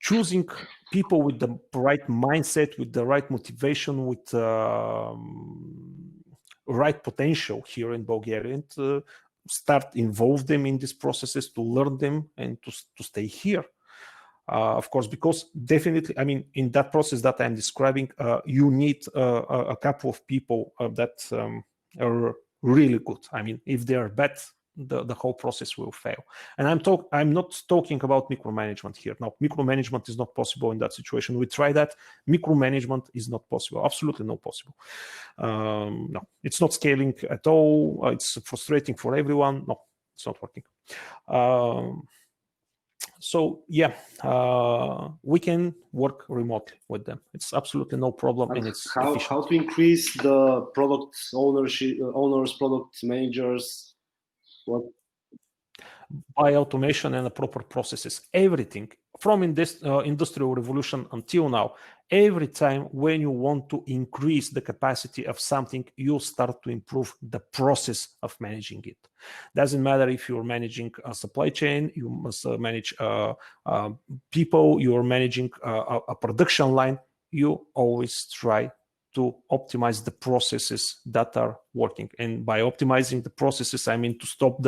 choosing people with the right mindset, with the right motivation, with right potential here in Bulgaria, and start involve them in these processes, to learn them and to stay here. Of course, because definitely, I mean, in that process that I'm describing, you need a couple of people that are really good. I mean, if they are bad, the whole process will fail. And I'm not talking about micromanagement here. No, micromanagement is not possible in that situation. We try that. Micromanagement is not possible. Absolutely not possible. No, it's not scaling at all. It's frustrating for everyone. No, it's not working. So yeah, we can work remotely with them. It's absolutely no problem, and it's how to increase the product owners, product managers. What? By automation and the proper processes. Everything from this industrial revolution until now, every time when you want to increase the capacity of something, you start to improve the process of managing it. Doesn't matter if you're managing a supply chain, you must manage people, you're managing a production line, you always try to optimize the processes that are working. And by optimizing the processes, I mean to stop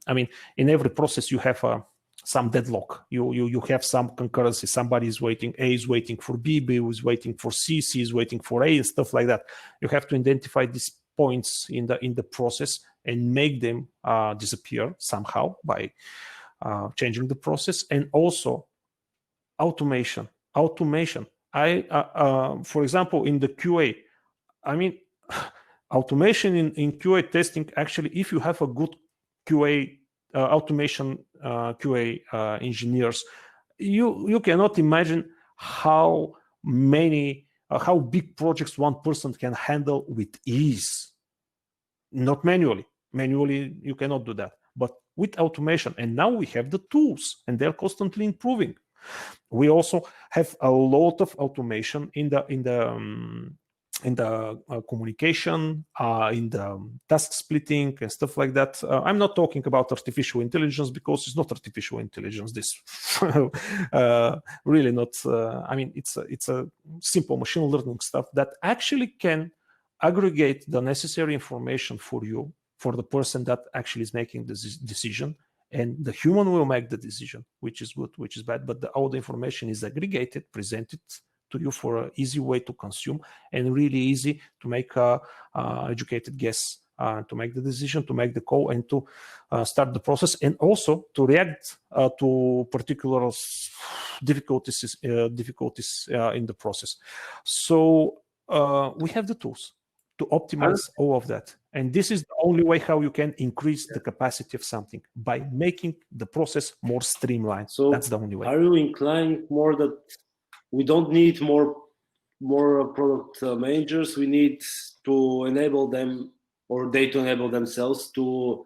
in every process you have some deadlock. You have some concurrency. Somebody is waiting, A is waiting for B, B is waiting for C, C is waiting for A, and stuff like that. You have to identify these points in the process and make them disappear somehow by changing the process. And also automation. For example, in the QA, I mean, automation in QA testing, actually, if you have a good QA automation QA engineers, you cannot imagine how big projects one person can handle with ease. Not manually. Manually, you cannot do that. But with automation, and now we have the tools, and they're constantly improving. We also have a lot of automation in the communication, in the task splitting and stuff like that. I'm not talking about artificial intelligence because it's not artificial intelligence. This really not. I mean, it's a simple machine learning stuff that actually can aggregate the necessary information for you, for the person that actually is making the decision. And the human will make the decision, which is good, which is bad. But all the information is aggregated, presented to you for an easy way to consume, and really easy to make a educated guess, to make the decision, to make the call, and to start the process, and also to react to particular difficulties in the process. So we have the tools to optimize all of that. And this is the only way how you can increase the capacity of something, by making the process more streamlined. So that's the only way. Are you inclined more that we don't need more product managers? We need to enable them, or they to enable themselves to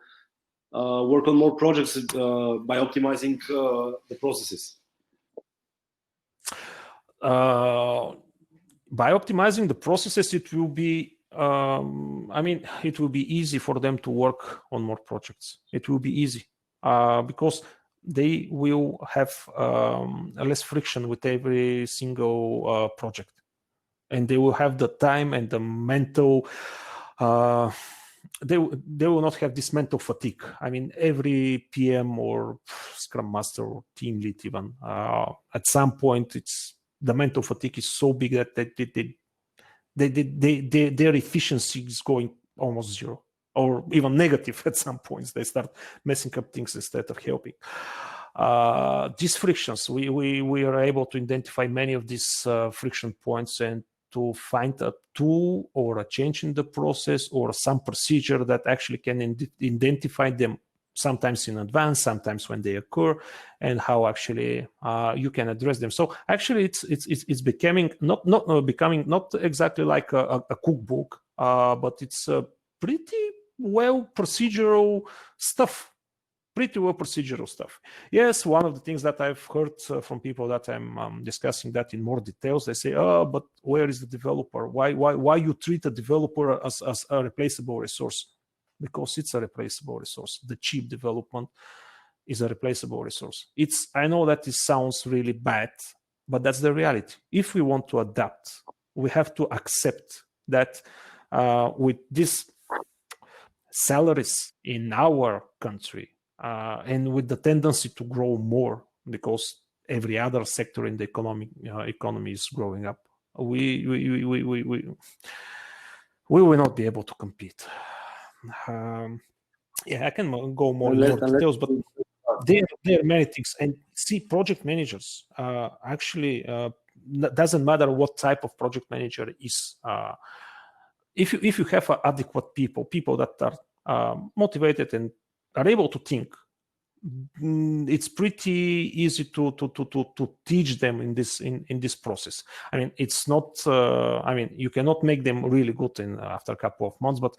work on more projects by optimizing the processes? By optimizing the processes, it will be it will be easy for them to work on more projects. It will be easy because they will have less friction with every single project, and they will have the time and the mental. They will not have this mental fatigue. I mean, every PM or Scrum Master or team lead, even at some point, the mental fatigue is so big that their efficiency is going almost zero, or even negative at some points. They start messing up things instead of helping. These frictions, we are able to identify many of these friction points, and to find a tool or a change in the process or some procedure that actually can identify them, sometimes in advance, sometimes when they occur, and how actually you can address them. So actually, it's becoming not exactly like a cookbook, but it's pretty well procedural stuff. Yes, one of the things that I've heard from people that I'm discussing that in more details, they say, "Oh, but where is the developer? Why you treat a developer as a replaceable resource?" Because it's a replaceable resource. The cheap development is a replaceable resource. I know that it sounds really bad, but that's the reality. If we want to adapt, we have to accept that with these salaries in our country, and with the tendency to grow more, because every other sector in the economy is growing up, we will not be able to compete. I can go more into details, but there are many things. And see, project managers actually doesn't matter what type of project manager is. If you have adequate people that are motivated and are able to think, it's pretty easy to teach them in this process. I mean, it's not. You cannot make them really good after a couple of months, but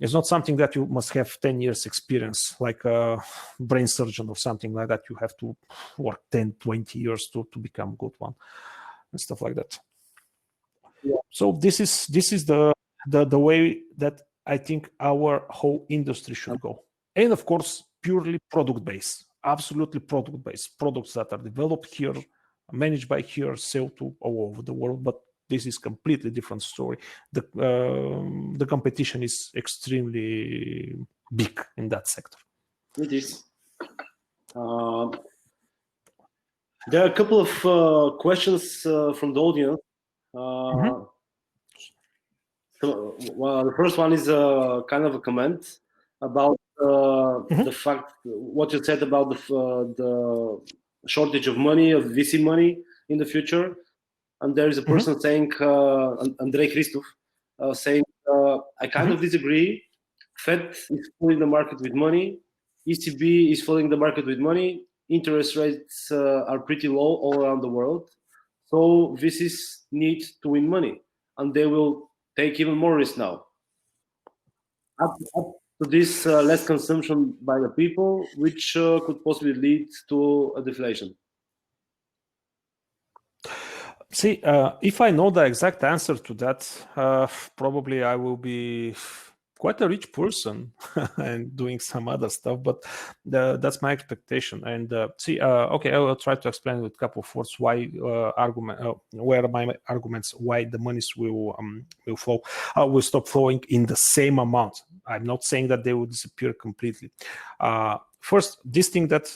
it's not something that you must have 10 years experience, like a brain surgeon or something like that. You have to work 10, 20 years to become a good one, and stuff like that. Yeah. So this is the way that I think our whole industry should go. And of course, purely product-based, absolutely product-based. Products that are developed here, managed by here, sell to all over the world. But this is completely different story. The competition is extremely big in that sector. It is. There are a couple of questions from the audience. So, well, the first one is kind of a comment about the fact what you said about the shortage of money, of VC money in the future. And there is a person saying, Andrei Christov, saying, I kind of disagree. Fed is filling the market with money. ECB is filling the market with money. Interest rates are pretty low all around the world. So VCs need to win money, and they will take even more risk now. Up to this less consumption by the people, which could possibly lead to a deflation. See, if I know the exact answer to that, probably I will be quite a rich person and doing some other stuff, but that's my expectation. And okay, I will try to explain with a couple of words why where my arguments why the monies will flow, will stop flowing in the same amount. I'm not saying that they will disappear completely. First, this thing that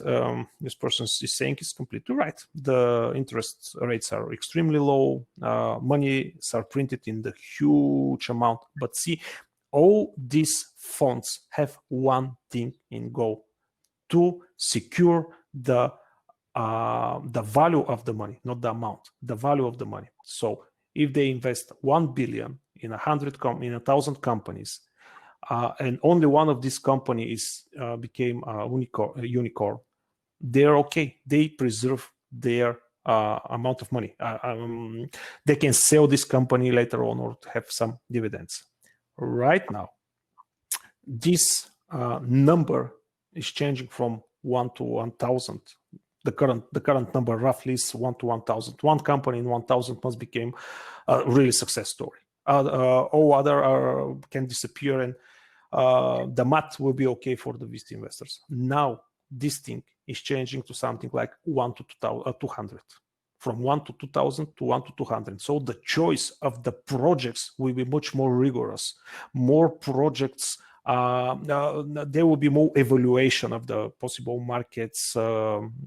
this person is saying is completely right. The interest rates are extremely low. Monies are printed in the huge amount. But see, all these funds have one thing in goal: to secure the value of the money, not the amount, the value of the money. So if they invest 1 billion in 1,000 companies, and only one of these companies became a unicorn, they're okay. They preserve their amount of money. They can sell this company later on or have some dividends. Right now, this number is changing from 1 to 1,000. The current number roughly is 1 to 1,000. One company in 1,000 must become a really success story. All other can disappear, and the math will be okay for the VC investors. Now, this thing is changing to something like 1 to 200. From 1 to 2,000 to 1 to 200. So the choice of the projects will be much more rigorous. More projects, there will be more evaluation of the possible markets,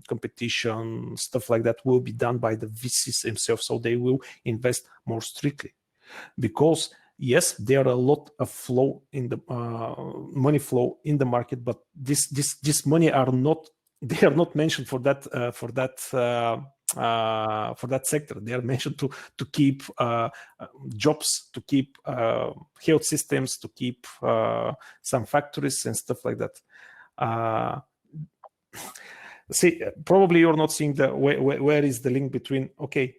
competition, stuff like that will be done by the VCs themselves. So they will invest more strictly. Because yes, there are a lot of flow in the money flow in the market, but this money are not, they are not mentioned for that sector. They are mentioned to keep jobs, to keep health systems, to keep some factories and stuff like that. See, probably you're not seeing the where is the link between why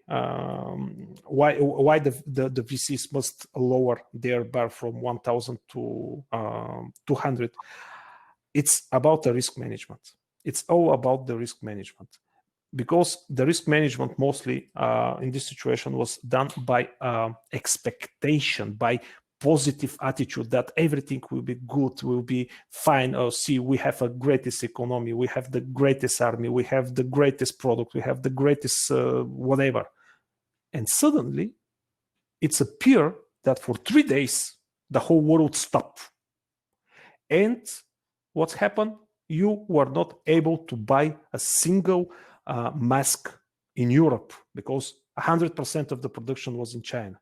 the VCs must lower their bar from 1,000 to 200. It's about the risk management. It's all about the risk management, because the risk management mostly in this situation was done by expectation, by positive attitude that everything will be good, will be fine. Oh, see, we have a greatest economy, we have the greatest army, we have the greatest product, we have the greatest whatever. And suddenly, it's appear that for 3 days, the whole world stopped. And what happened? You were not able to buy a single mask in Europe because 100% of the production was in China.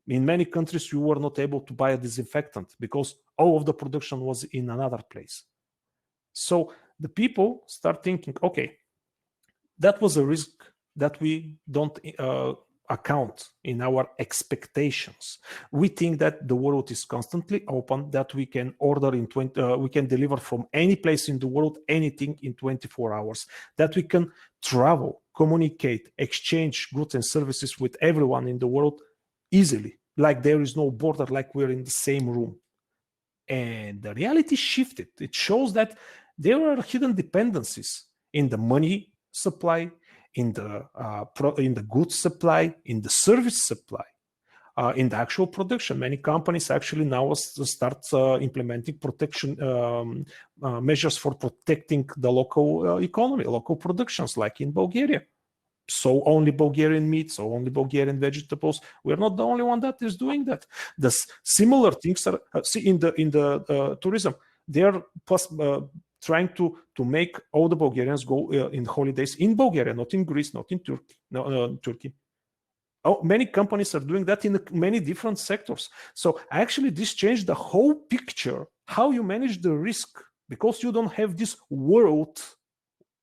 In many countries, you were not able to buy a disinfectant because all of the production was in another place. So the people start thinking, okay, that was a risk that we don't account in our expectations. We think that the world is constantly open, that we can order in we can deliver from any place in the world, anything in 24 hours, that we can travel, communicate, exchange goods and services with everyone in the world easily, like there is no border, like we're in the same room. And the reality shifted. It shows that there are hidden dependencies in the money supply, in the goods supply, in the service supply, in the actual production. Many companies actually now start implementing protection measures for protecting the local economy, local productions, like in Bulgaria. So only Bulgarian meat, so only Bulgarian vegetables. We're not the only one that is doing that. The similar things are in the tourism. There are trying to make all the Bulgarians go in holidays in Bulgaria, not in Greece, not in Turkey. No, Turkey. Oh, many companies are doing that in many different sectors. So actually, this changed the whole picture, how you manage the risk, because you don't have this world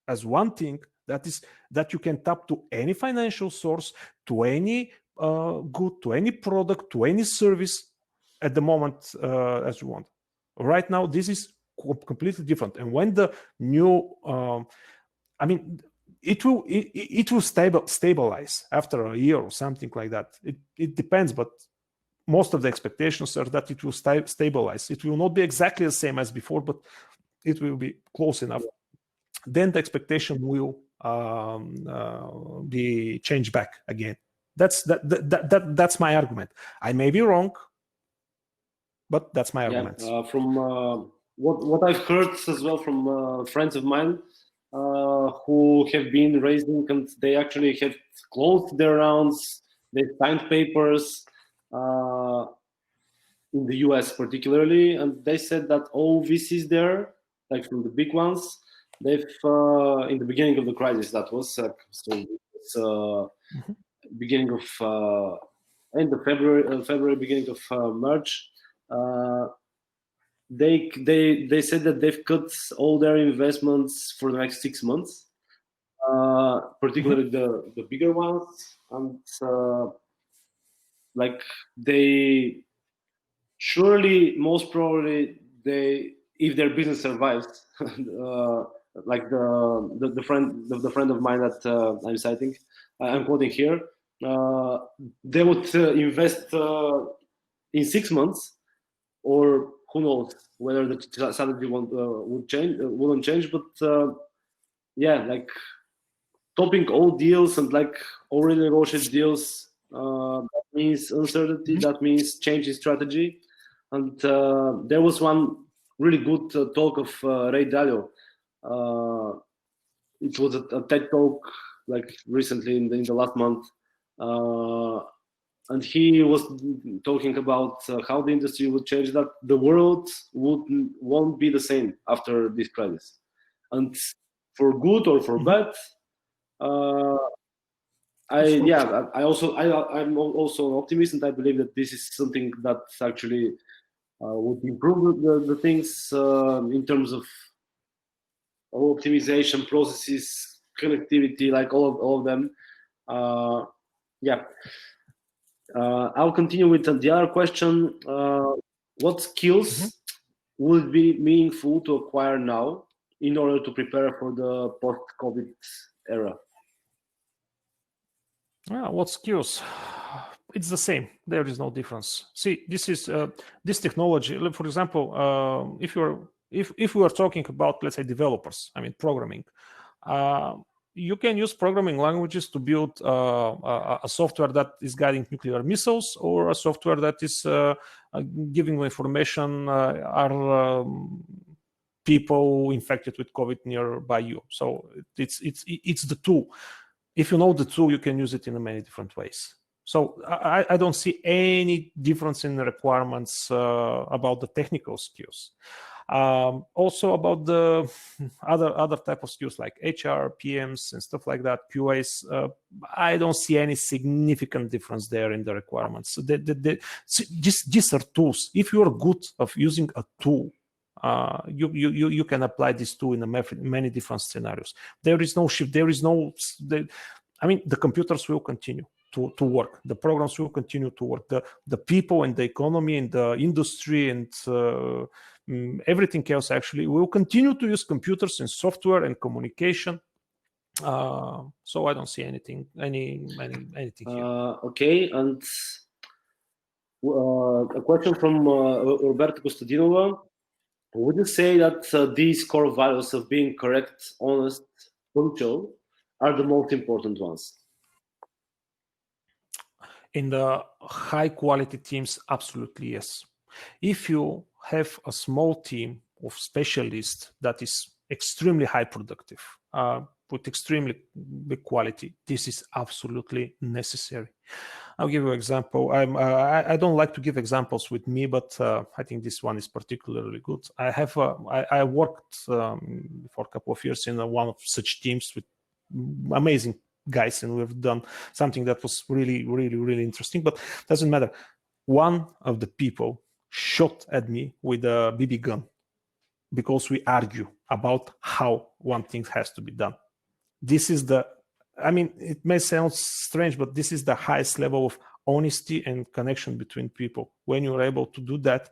as one thing that you can tap to any financial source, to any good, to any product, to any service at the moment as you want. Right now, this is completely different. And when the new, I mean, it will stabilize after a year or something like that. It depends, but most of the expectations are that it will stabilize. It will not be exactly the same as before, but it will be close enough. Then the expectation will be changed back again. That's my argument. I may be wrong, but that's my argument. From what I've heard as well from friends of mine who have been raising, and they actually have closed their rounds. They signed papers in the US particularly, and they said that all VCs there, like from the big ones, they've in the beginning of the crisis, that was so it's beginning of end of February, beginning of March. They said that they've cut all their investments for the next 6 months, particularly the bigger ones, and like they surely, most probably, if their business survives, like the friend of mine that I'm citing, I'm quoting here, they would invest in 6 months, or who knows whether the strategy wouldn't change. But yeah, like topping all deals and like already negotiated deals, that means uncertainty. That means change in strategy. And there was one really good talk of Ray Dalio. It was a TED talk like recently in the last month, and he was talking about how the industry would change, that the world won't be the same after this crisis, and for good or for bad. I'm also an optimist, and I believe that this is something that actually would improve the things in terms of optimization processes, connectivity, like all of them. I'll continue with the other question. What skills would be meaningful to acquire now in order to prepare for the post-COVID era? What skills? It's the same. There is no difference. See, this is this technology. For example, if we are talking about, let's say, developers, I mean programming, you can use programming languages to build a software that is guiding nuclear missiles, or a software that is giving information are people infected with COVID nearby you. So it's the tool. If you know the tool, you can use it in many different ways. So I don't see any difference in the requirements about the technical skills. Also about the other type of skills like HR, PMs, and stuff like that, QAs, I don't see any significant difference there in the requirements. So these are tools. If you are good of using a tool, you can apply this tool in many different scenarios. There is no shift. I mean, the computers will continue to work. The programs will continue to work. The people and the economy and the industry and everything else actually will continue to use computers and software and communication. So I don't see anything here. Okay, and a question from Roberta Kostadinova. Would you say that these core values of being correct, honest, punctual are the most important ones? In the high quality teams, absolutely yes. If you have a small team of specialists that is extremely high productive, with extremely big quality, this is absolutely necessary. I'll give you an example. I don't like to give examples with me, but I think this one is particularly good. I worked for a couple of years in one of such teams with amazing guys, and we've done something that was really, really, really interesting. But doesn't matter. One of the people shot at me with a BB gun because we argue about how one thing has to be done. This is it may sound strange, but this is the highest level of honesty and connection between people. When you're able to do that,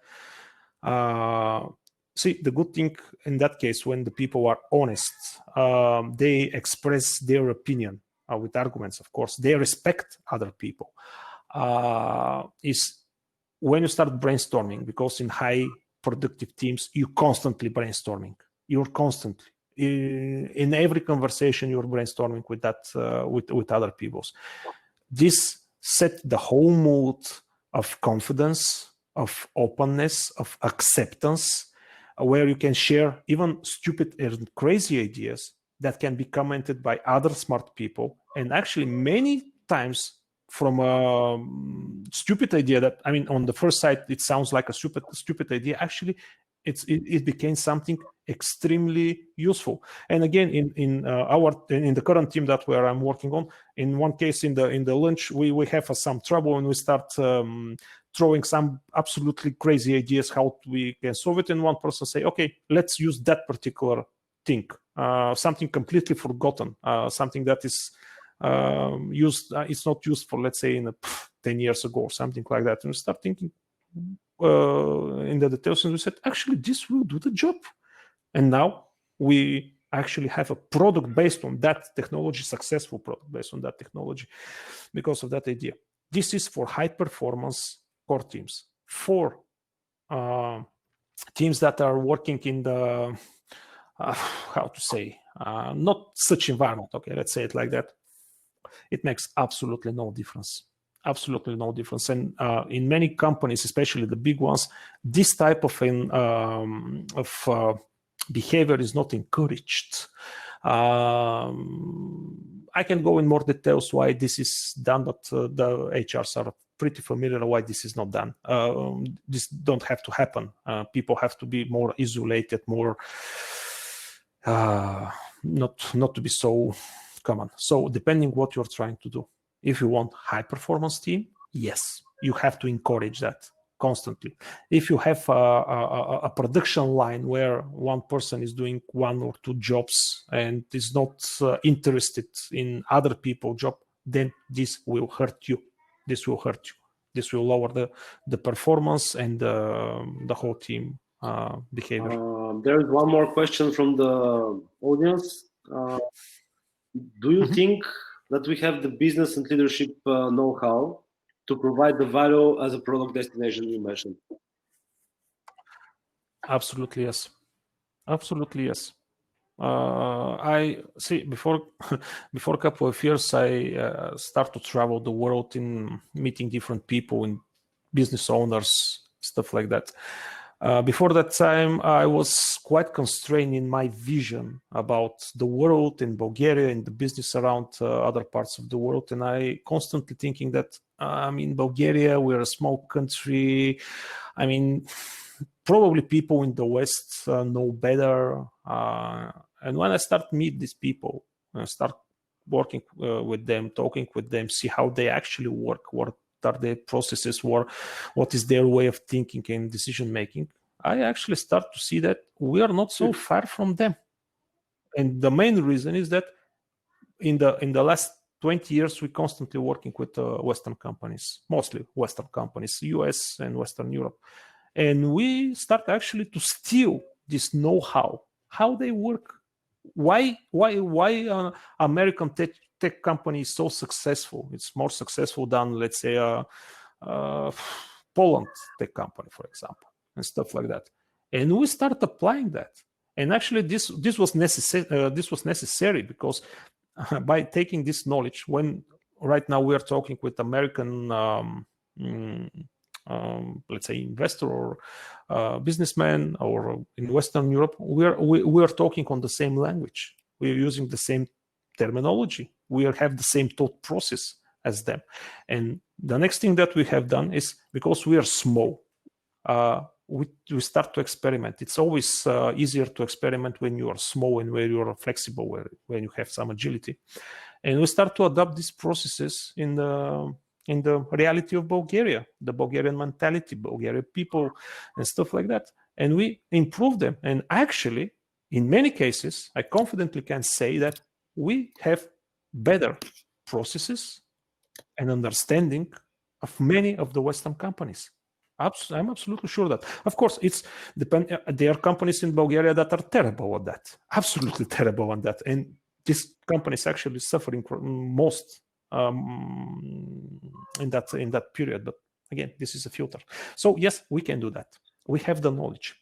see, the good thing in that case, when the people are honest, they express their opinion with arguments, of course. They respect other people. Is when you start brainstorming, because in high productive teams, you're constantly brainstorming. You're constantly. In every conversation, you're brainstorming with that with other people's. This set the whole mood of confidence, of openness, of acceptance, where you can share even stupid and crazy ideas that can be commented by other smart people. And actually, many times from a stupid idea that, on the first sight, it sounds like a stupid idea. Actually, it became something extremely useful. And again, in the current team that where I'm working on, in one case in the lunch, we have some trouble and we start throwing some absolutely crazy ideas how we can solve it. And one person say, okay, let's use that particular thing, something completely forgotten, something that is used. It's not used for, let's say, in 10 years ago or something like that. And we start thinking in the details, and we said, actually, this will do the job. And now we actually have a product based on that technology, successful product based on that technology because of that idea. This is for high performance core teams. For teams that are working in the, not such environment, okay, let's say it like that, it makes absolutely no difference. Absolutely no difference. And in many companies, especially the big ones, this type of behavior is not encouraged. I can go in more details why this is done, but the HRs are pretty familiar why this is not done. This don't have to happen. People have to be more isolated, more not to be so common. So depending what you're trying to do. If you want high performance team, yes, you have to encourage that constantly. If you have a production line where one person is doing one or two jobs and is not interested in other people's job, then this will hurt you. This will hurt you. This will lower the performance and the whole team behavior. There is one more question from the audience. Do you think that we have the business and leadership know-how to provide the value as a product destination you mentioned? Absolutely yes. Absolutely yes. I see. Before a couple of years, I start to travel the world in meeting different people and business owners, stuff like that. Before that time, I was quite constrained in my vision about the world in Bulgaria and the business around other parts of the world. And I constantly thinking that, in Bulgaria, we're a small country. Probably people in the West know better. And when I start meet these people, start working with them, talking with them, see how they actually work, what are their processes, what is their way of thinking and decision making, I actually start to see that we are not so far from them. And the main reason is that in the last 20 years, we're constantly working with Western companies, mostly Western companies, US and Western Europe. And we start actually to steal this know-how, how they work. Why American tech company is so successful? It's more successful than, let's say, Poland tech company, for example, and stuff like that. And we start applying that. And actually, this was necessary because by taking this knowledge, when right now we are talking with American, let's say, investor or businessman, or in Western Europe, we are talking on the same language. We are using the same terminology. We have the same thought process as them. And The next thing that we have done is, because we are small, we start to experiment. It's always easier to experiment when you are small and when you are flexible, when you have some agility. And we start to adopt these processes in the reality of Bulgaria, the Bulgarian mentality, Bulgarian people, and stuff like that. And we improve them. And actually, in many cases, I confidently can say that we have better processes and understanding of many of the Western companies. I'm absolutely sure that. Of course, there are companies in Bulgaria that are terrible at that, absolutely terrible at that, and these companies actually suffering most in that period. But again, this is a filter. So yes, we can do that. We have the knowledge,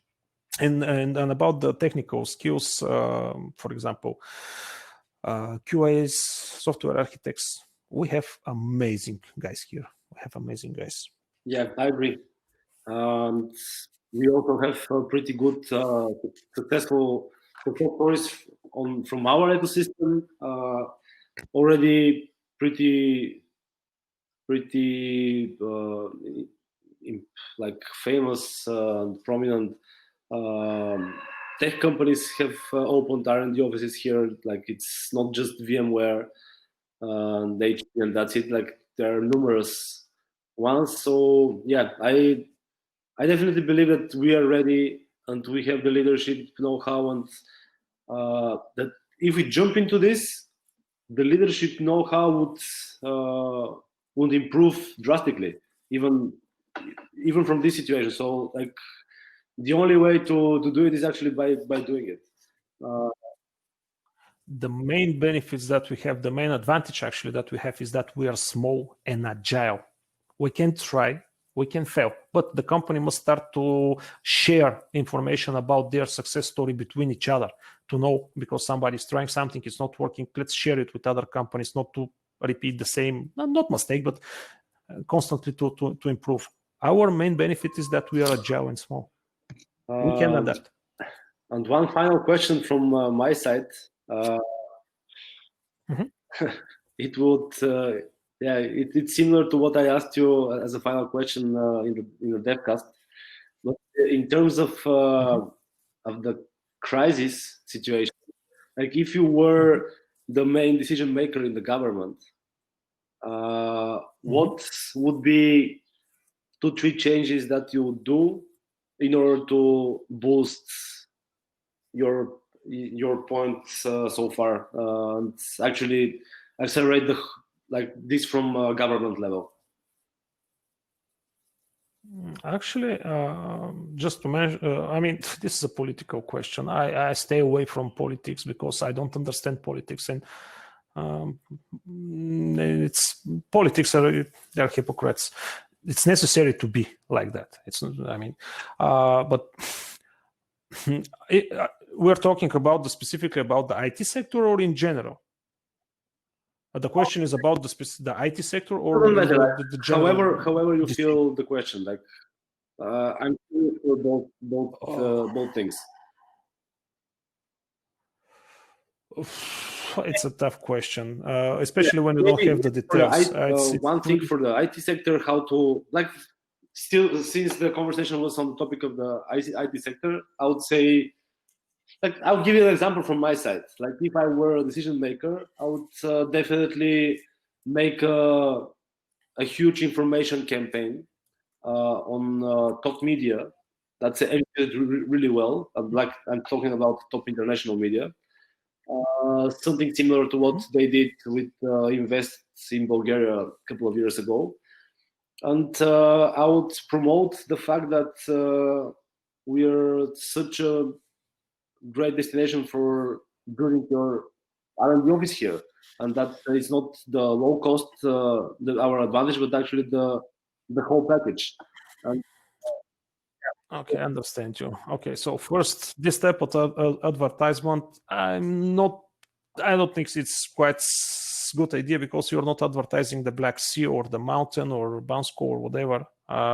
and about the technical skills, for example, QAs, software architects. We have amazing guys here. We have amazing guys. Yeah, I agree. We also have pretty good successful stories from our ecosystem. Already pretty like famous prominent tech companies have opened R&D offices here. Like, it's not just VMware and HP and that's it. Like, there are numerous ones. So yeah, I definitely believe that we are ready and we have the leadership know-how, and that if we jump into this, the leadership know-how would improve drastically, even from this situation. So like, the only way to do it is actually by doing it. The main benefits that we have, the main advantage actually that we have, is that we are small and agile. We can try, we can fail, but the company must start to share information about their success story between each other, to know, because somebody is trying something, it's not working, let's share it with other companies, not to repeat the same, not mistake, but constantly to improve. Our main benefit is that we are agile and small. We can adapt. And one final question from my side. It would it's similar to what I asked you as a final question in the devcast. But in terms of the crisis situation, like, if you were the main decision maker in the government, what would be 2-3 changes that you would do in order to boost your points so far, and actually accelerate this from government level? Actually, just to mention, I mean, this is a political question. I stay away from politics because I don't understand politics, and politics they're hypocrites. It's necessary to be like that. It's not, I mean, but we're talking about specifically about the IT sector or in general? The question is about the IT sector or the general? However you feel the question. Like, I'm curious for both things. It's a tough question, especially when you don't have the details. One thing for the IT sector, how to, like, still, since the conversation was on the topic of the IT sector, I would say, like, I'll give you an example from my side. Like, if I were a decision maker, I would definitely make a huge information campaign on top media that's executed really well. Like, I'm talking about top international media. Something similar to what they did with Invest in Bulgaria a couple of years ago. And I would promote the fact that we are such a great destination for building your R&D office here, and that it's not the low cost our advantage, but actually the whole package. Okay, I understand you. Okay, so first, this type of advertisement, I don't think it's quite good idea, because you're not advertising the Black Sea or the mountain or Bansko or whatever.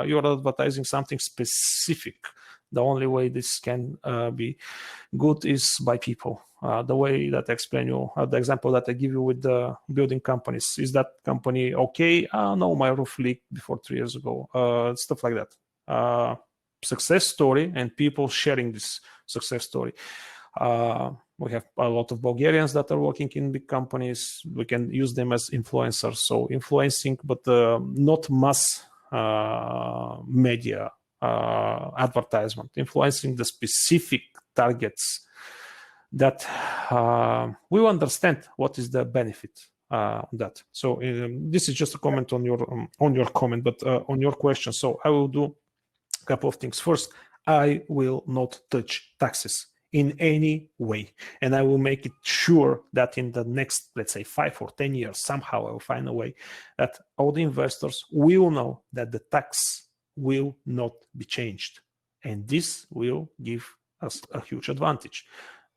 You're advertising something specific. The only way this can be good is by people. the way that I explain you, the example that I give you with the building companies. Is that company okay? No, my roof leaked before 3 years ago. Stuff like that. Success story and people sharing this success story. We have a lot of Bulgarians that are working in big companies. We can use them as influencers. So influencing, but not mass media advertisement, influencing the specific targets that we understand what is the benefit that. So this is just a comment on your comment, but on your question. So I will do a couple of things. First, I will not touch taxes in any way, and I will make it sure that in the next, let's say, 5 or 10 years, somehow I will find a way that all the investors will know that the tax will not be changed, and this will give us a huge advantage.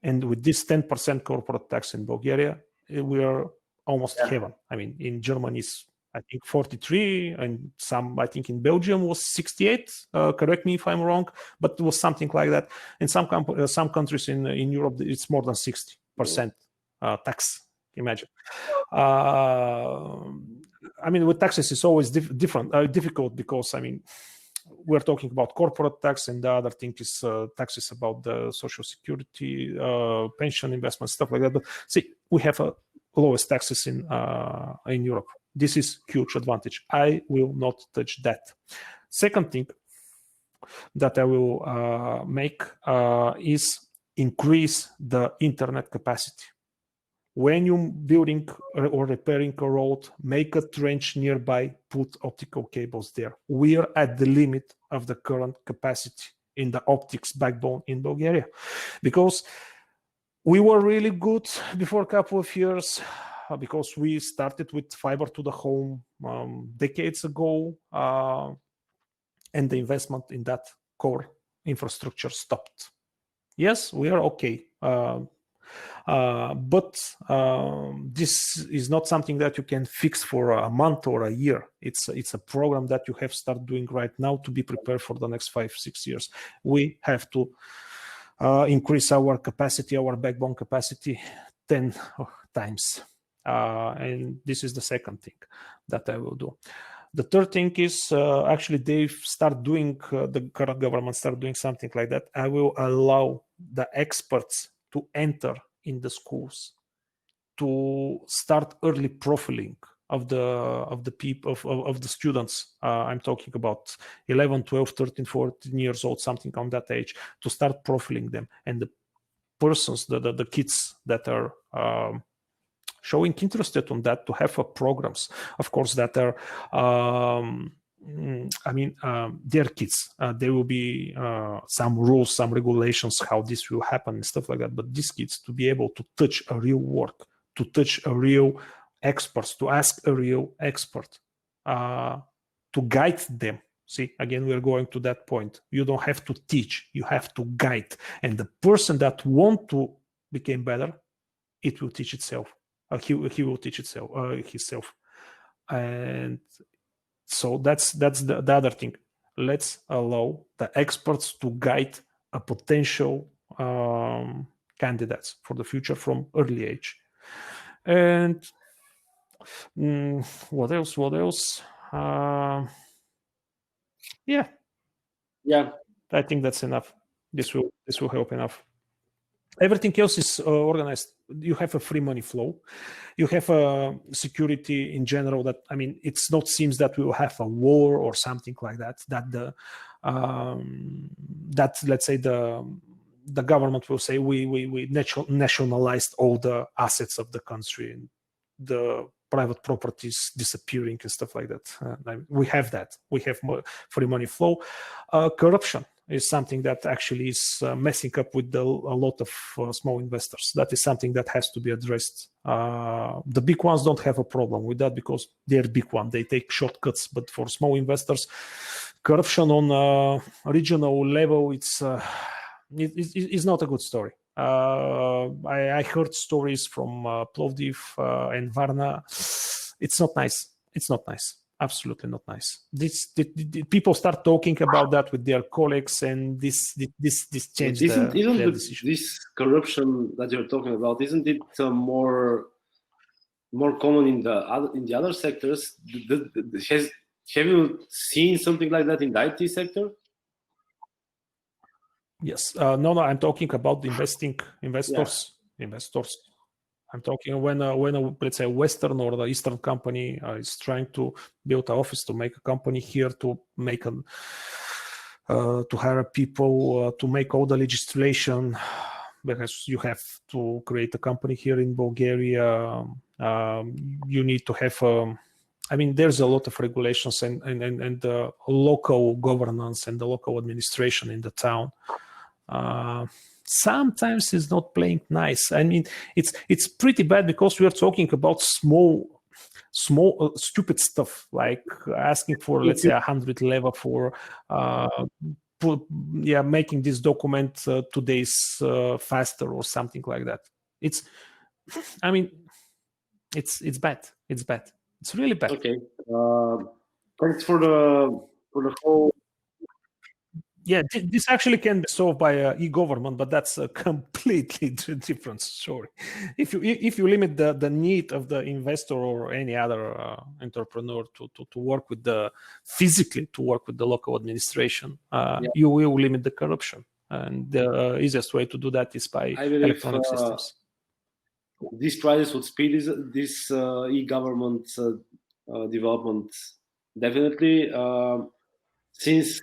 And with this 10% corporate tax in Bulgaria, we are almost heaven. I mean, in Germany is, I think, 43, and some, I think in Belgium was 68. Correct me if I'm wrong, but it was something like that. In some countries in Europe, it's more than 60% tax. Imagine. I mean, with taxes, it's always difficult because, I mean, we're talking about corporate tax, and the other thing is taxes about the social security, pension investment, stuff like that. But see, we have lowest taxes in Europe. This is huge advantage. I will not touch that. Second thing that I will make is increase the internet capacity. When you're building or repairing a road, make a trench nearby, put optical cables there. We are at the limit of the current capacity in the optics backbone in Bulgaria, because we were really good before a couple of years, because we started with fiber to the home decades ago, and the investment in that core infrastructure stopped. Yes, we are okay. But this is not something that you can fix for a month or a year. It's a program that you have to start doing right now to be prepared for the next 5-6 years. We have to increase our capacity, our backbone capacity 10 times. And this is the second thing that I will do. The third thing is actually they start doing, the current government start doing something like that. I will allow the experts to enter in the schools, to start early profiling of the people, of the students. I'm talking about 11, 12, 13, 14 years old, something on that age, to start profiling them. And the persons, the kids that are showing interested on that, to have programs, of course, that are their kids. There will be some rules, some regulations, how this will happen and stuff like that. But these kids to be able to touch a real work, to touch a real experts, to ask a real expert, to guide them. See, again, we're going to that point. You don't have to teach, you have to guide. And the person that want to become better, it will teach itself. He will teach itself, himself. And so that's the other thing. Let's allow the experts to guide a potential candidates for the future from early age. And what else? Yeah. I think that's enough. This will help enough. Everything else is organized. You have a free money flow. You have a security in general. That, I mean, it's not seems that we will have a war or something like that. That let's say the government will say we nationalized all the assets of the country, and the private properties disappearing and stuff like that. We have that. We have free money flow. Corruption is something that actually is messing up with a lot of small investors. That is something that has to be addressed. The big ones don't have a problem with that because they're big one. They take shortcuts. But for small investors, corruption on a regional level, it's not a good story. I heard stories from Plovdiv and Varna. It's not nice. It's not nice. absolutely not nice. People start talking about that with their colleagues, and this changed isn't their decision. this corruption that you're talking about, isn't it more common in the other sectors? Have you seen something like that in the IT sector? Yes. No, I'm talking about the investors. I'm talking when let's say Western or the Eastern company is trying to build an office, to make a company here, to make to hire people, to make all the legislation, because you have to create a company here in Bulgaria. You need to have I mean, there's a lot of regulations and the local governance and the local administration in the town. Sometimes it's not playing nice. I mean, it's pretty bad because we are talking about small stupid stuff, like asking for, let's say, 100 leva for making this document 2 days faster or something like that. I mean, it's bad. It's bad. It's really bad. Okay. Thanks for the whole. Yeah, this actually can be solved by e-government, but that's a completely different story. If you limit the need of the investor or any other entrepreneur to work with physically to work with the local administration, you will limit the corruption. And the easiest way to do that is by electronic systems. This crisis would speed this e-government development definitely, since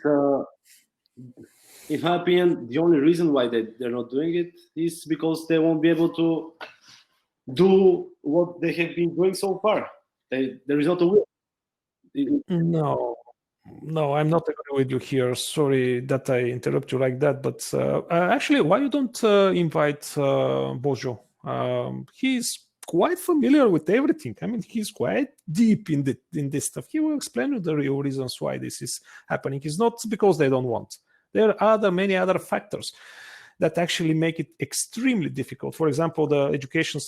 in my opinion, the only reason why they're not doing it is because they won't be able to do what they have been doing so far. There is not a will. No, I'm not agree with you here. Sorry that I interrupt you like that, but actually, why you don't invite Bojo? He's quite familiar with everything. I mean, he's quite deep in this stuff. He will explain you the real reasons why this is happening. It's not because they don't want. There are many other factors that actually make it extremely difficult. For example, the education,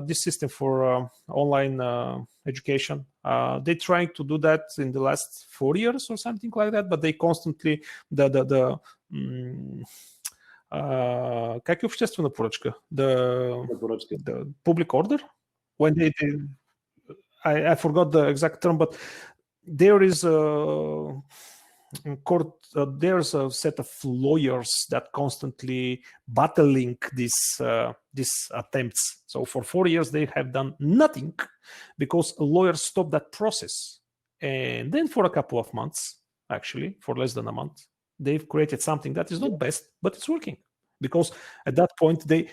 this system for online education, they're trying to do that in the last 4 years or something like that, but they constantly как е обществена поръчка? The public order? When I forgot the exact term, but there is there's a set of lawyers that constantly battling these attempts. So for 4 years they have done nothing because lawyers stopped that process. And then for a couple of months, actually for less than a month, they've created something that is not best, but it's working. Because at that point they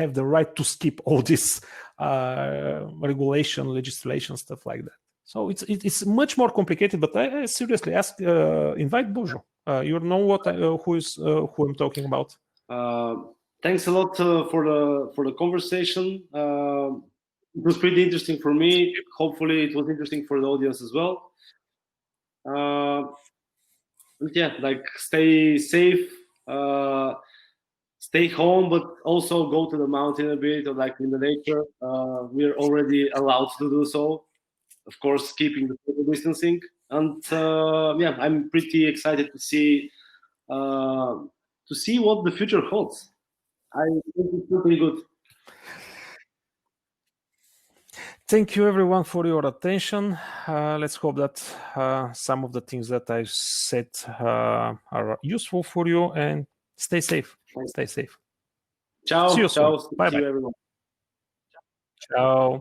have the right to skip all this regulation, legislation, stuff like that. So it's much more complicated. But I seriously ask, invite Bojo. You know who I'm talking about. Thanks a lot for the conversation. It was pretty interesting for me. Hopefully, it was interesting for the audience as well. Like stay safe. Stay home, but also go to the mountain a bit, or like in the nature. We're already allowed to do so, of course, keeping the social distancing. And I'm pretty excited to see what the future holds. I think it's pretty good. Thank you, everyone, for your attention. Let's hope that some of the things that I've said are useful for you, and stay safe. Stay safe. Ciao. See you soon. Ciao. Bye. See you, everyone. Ciao.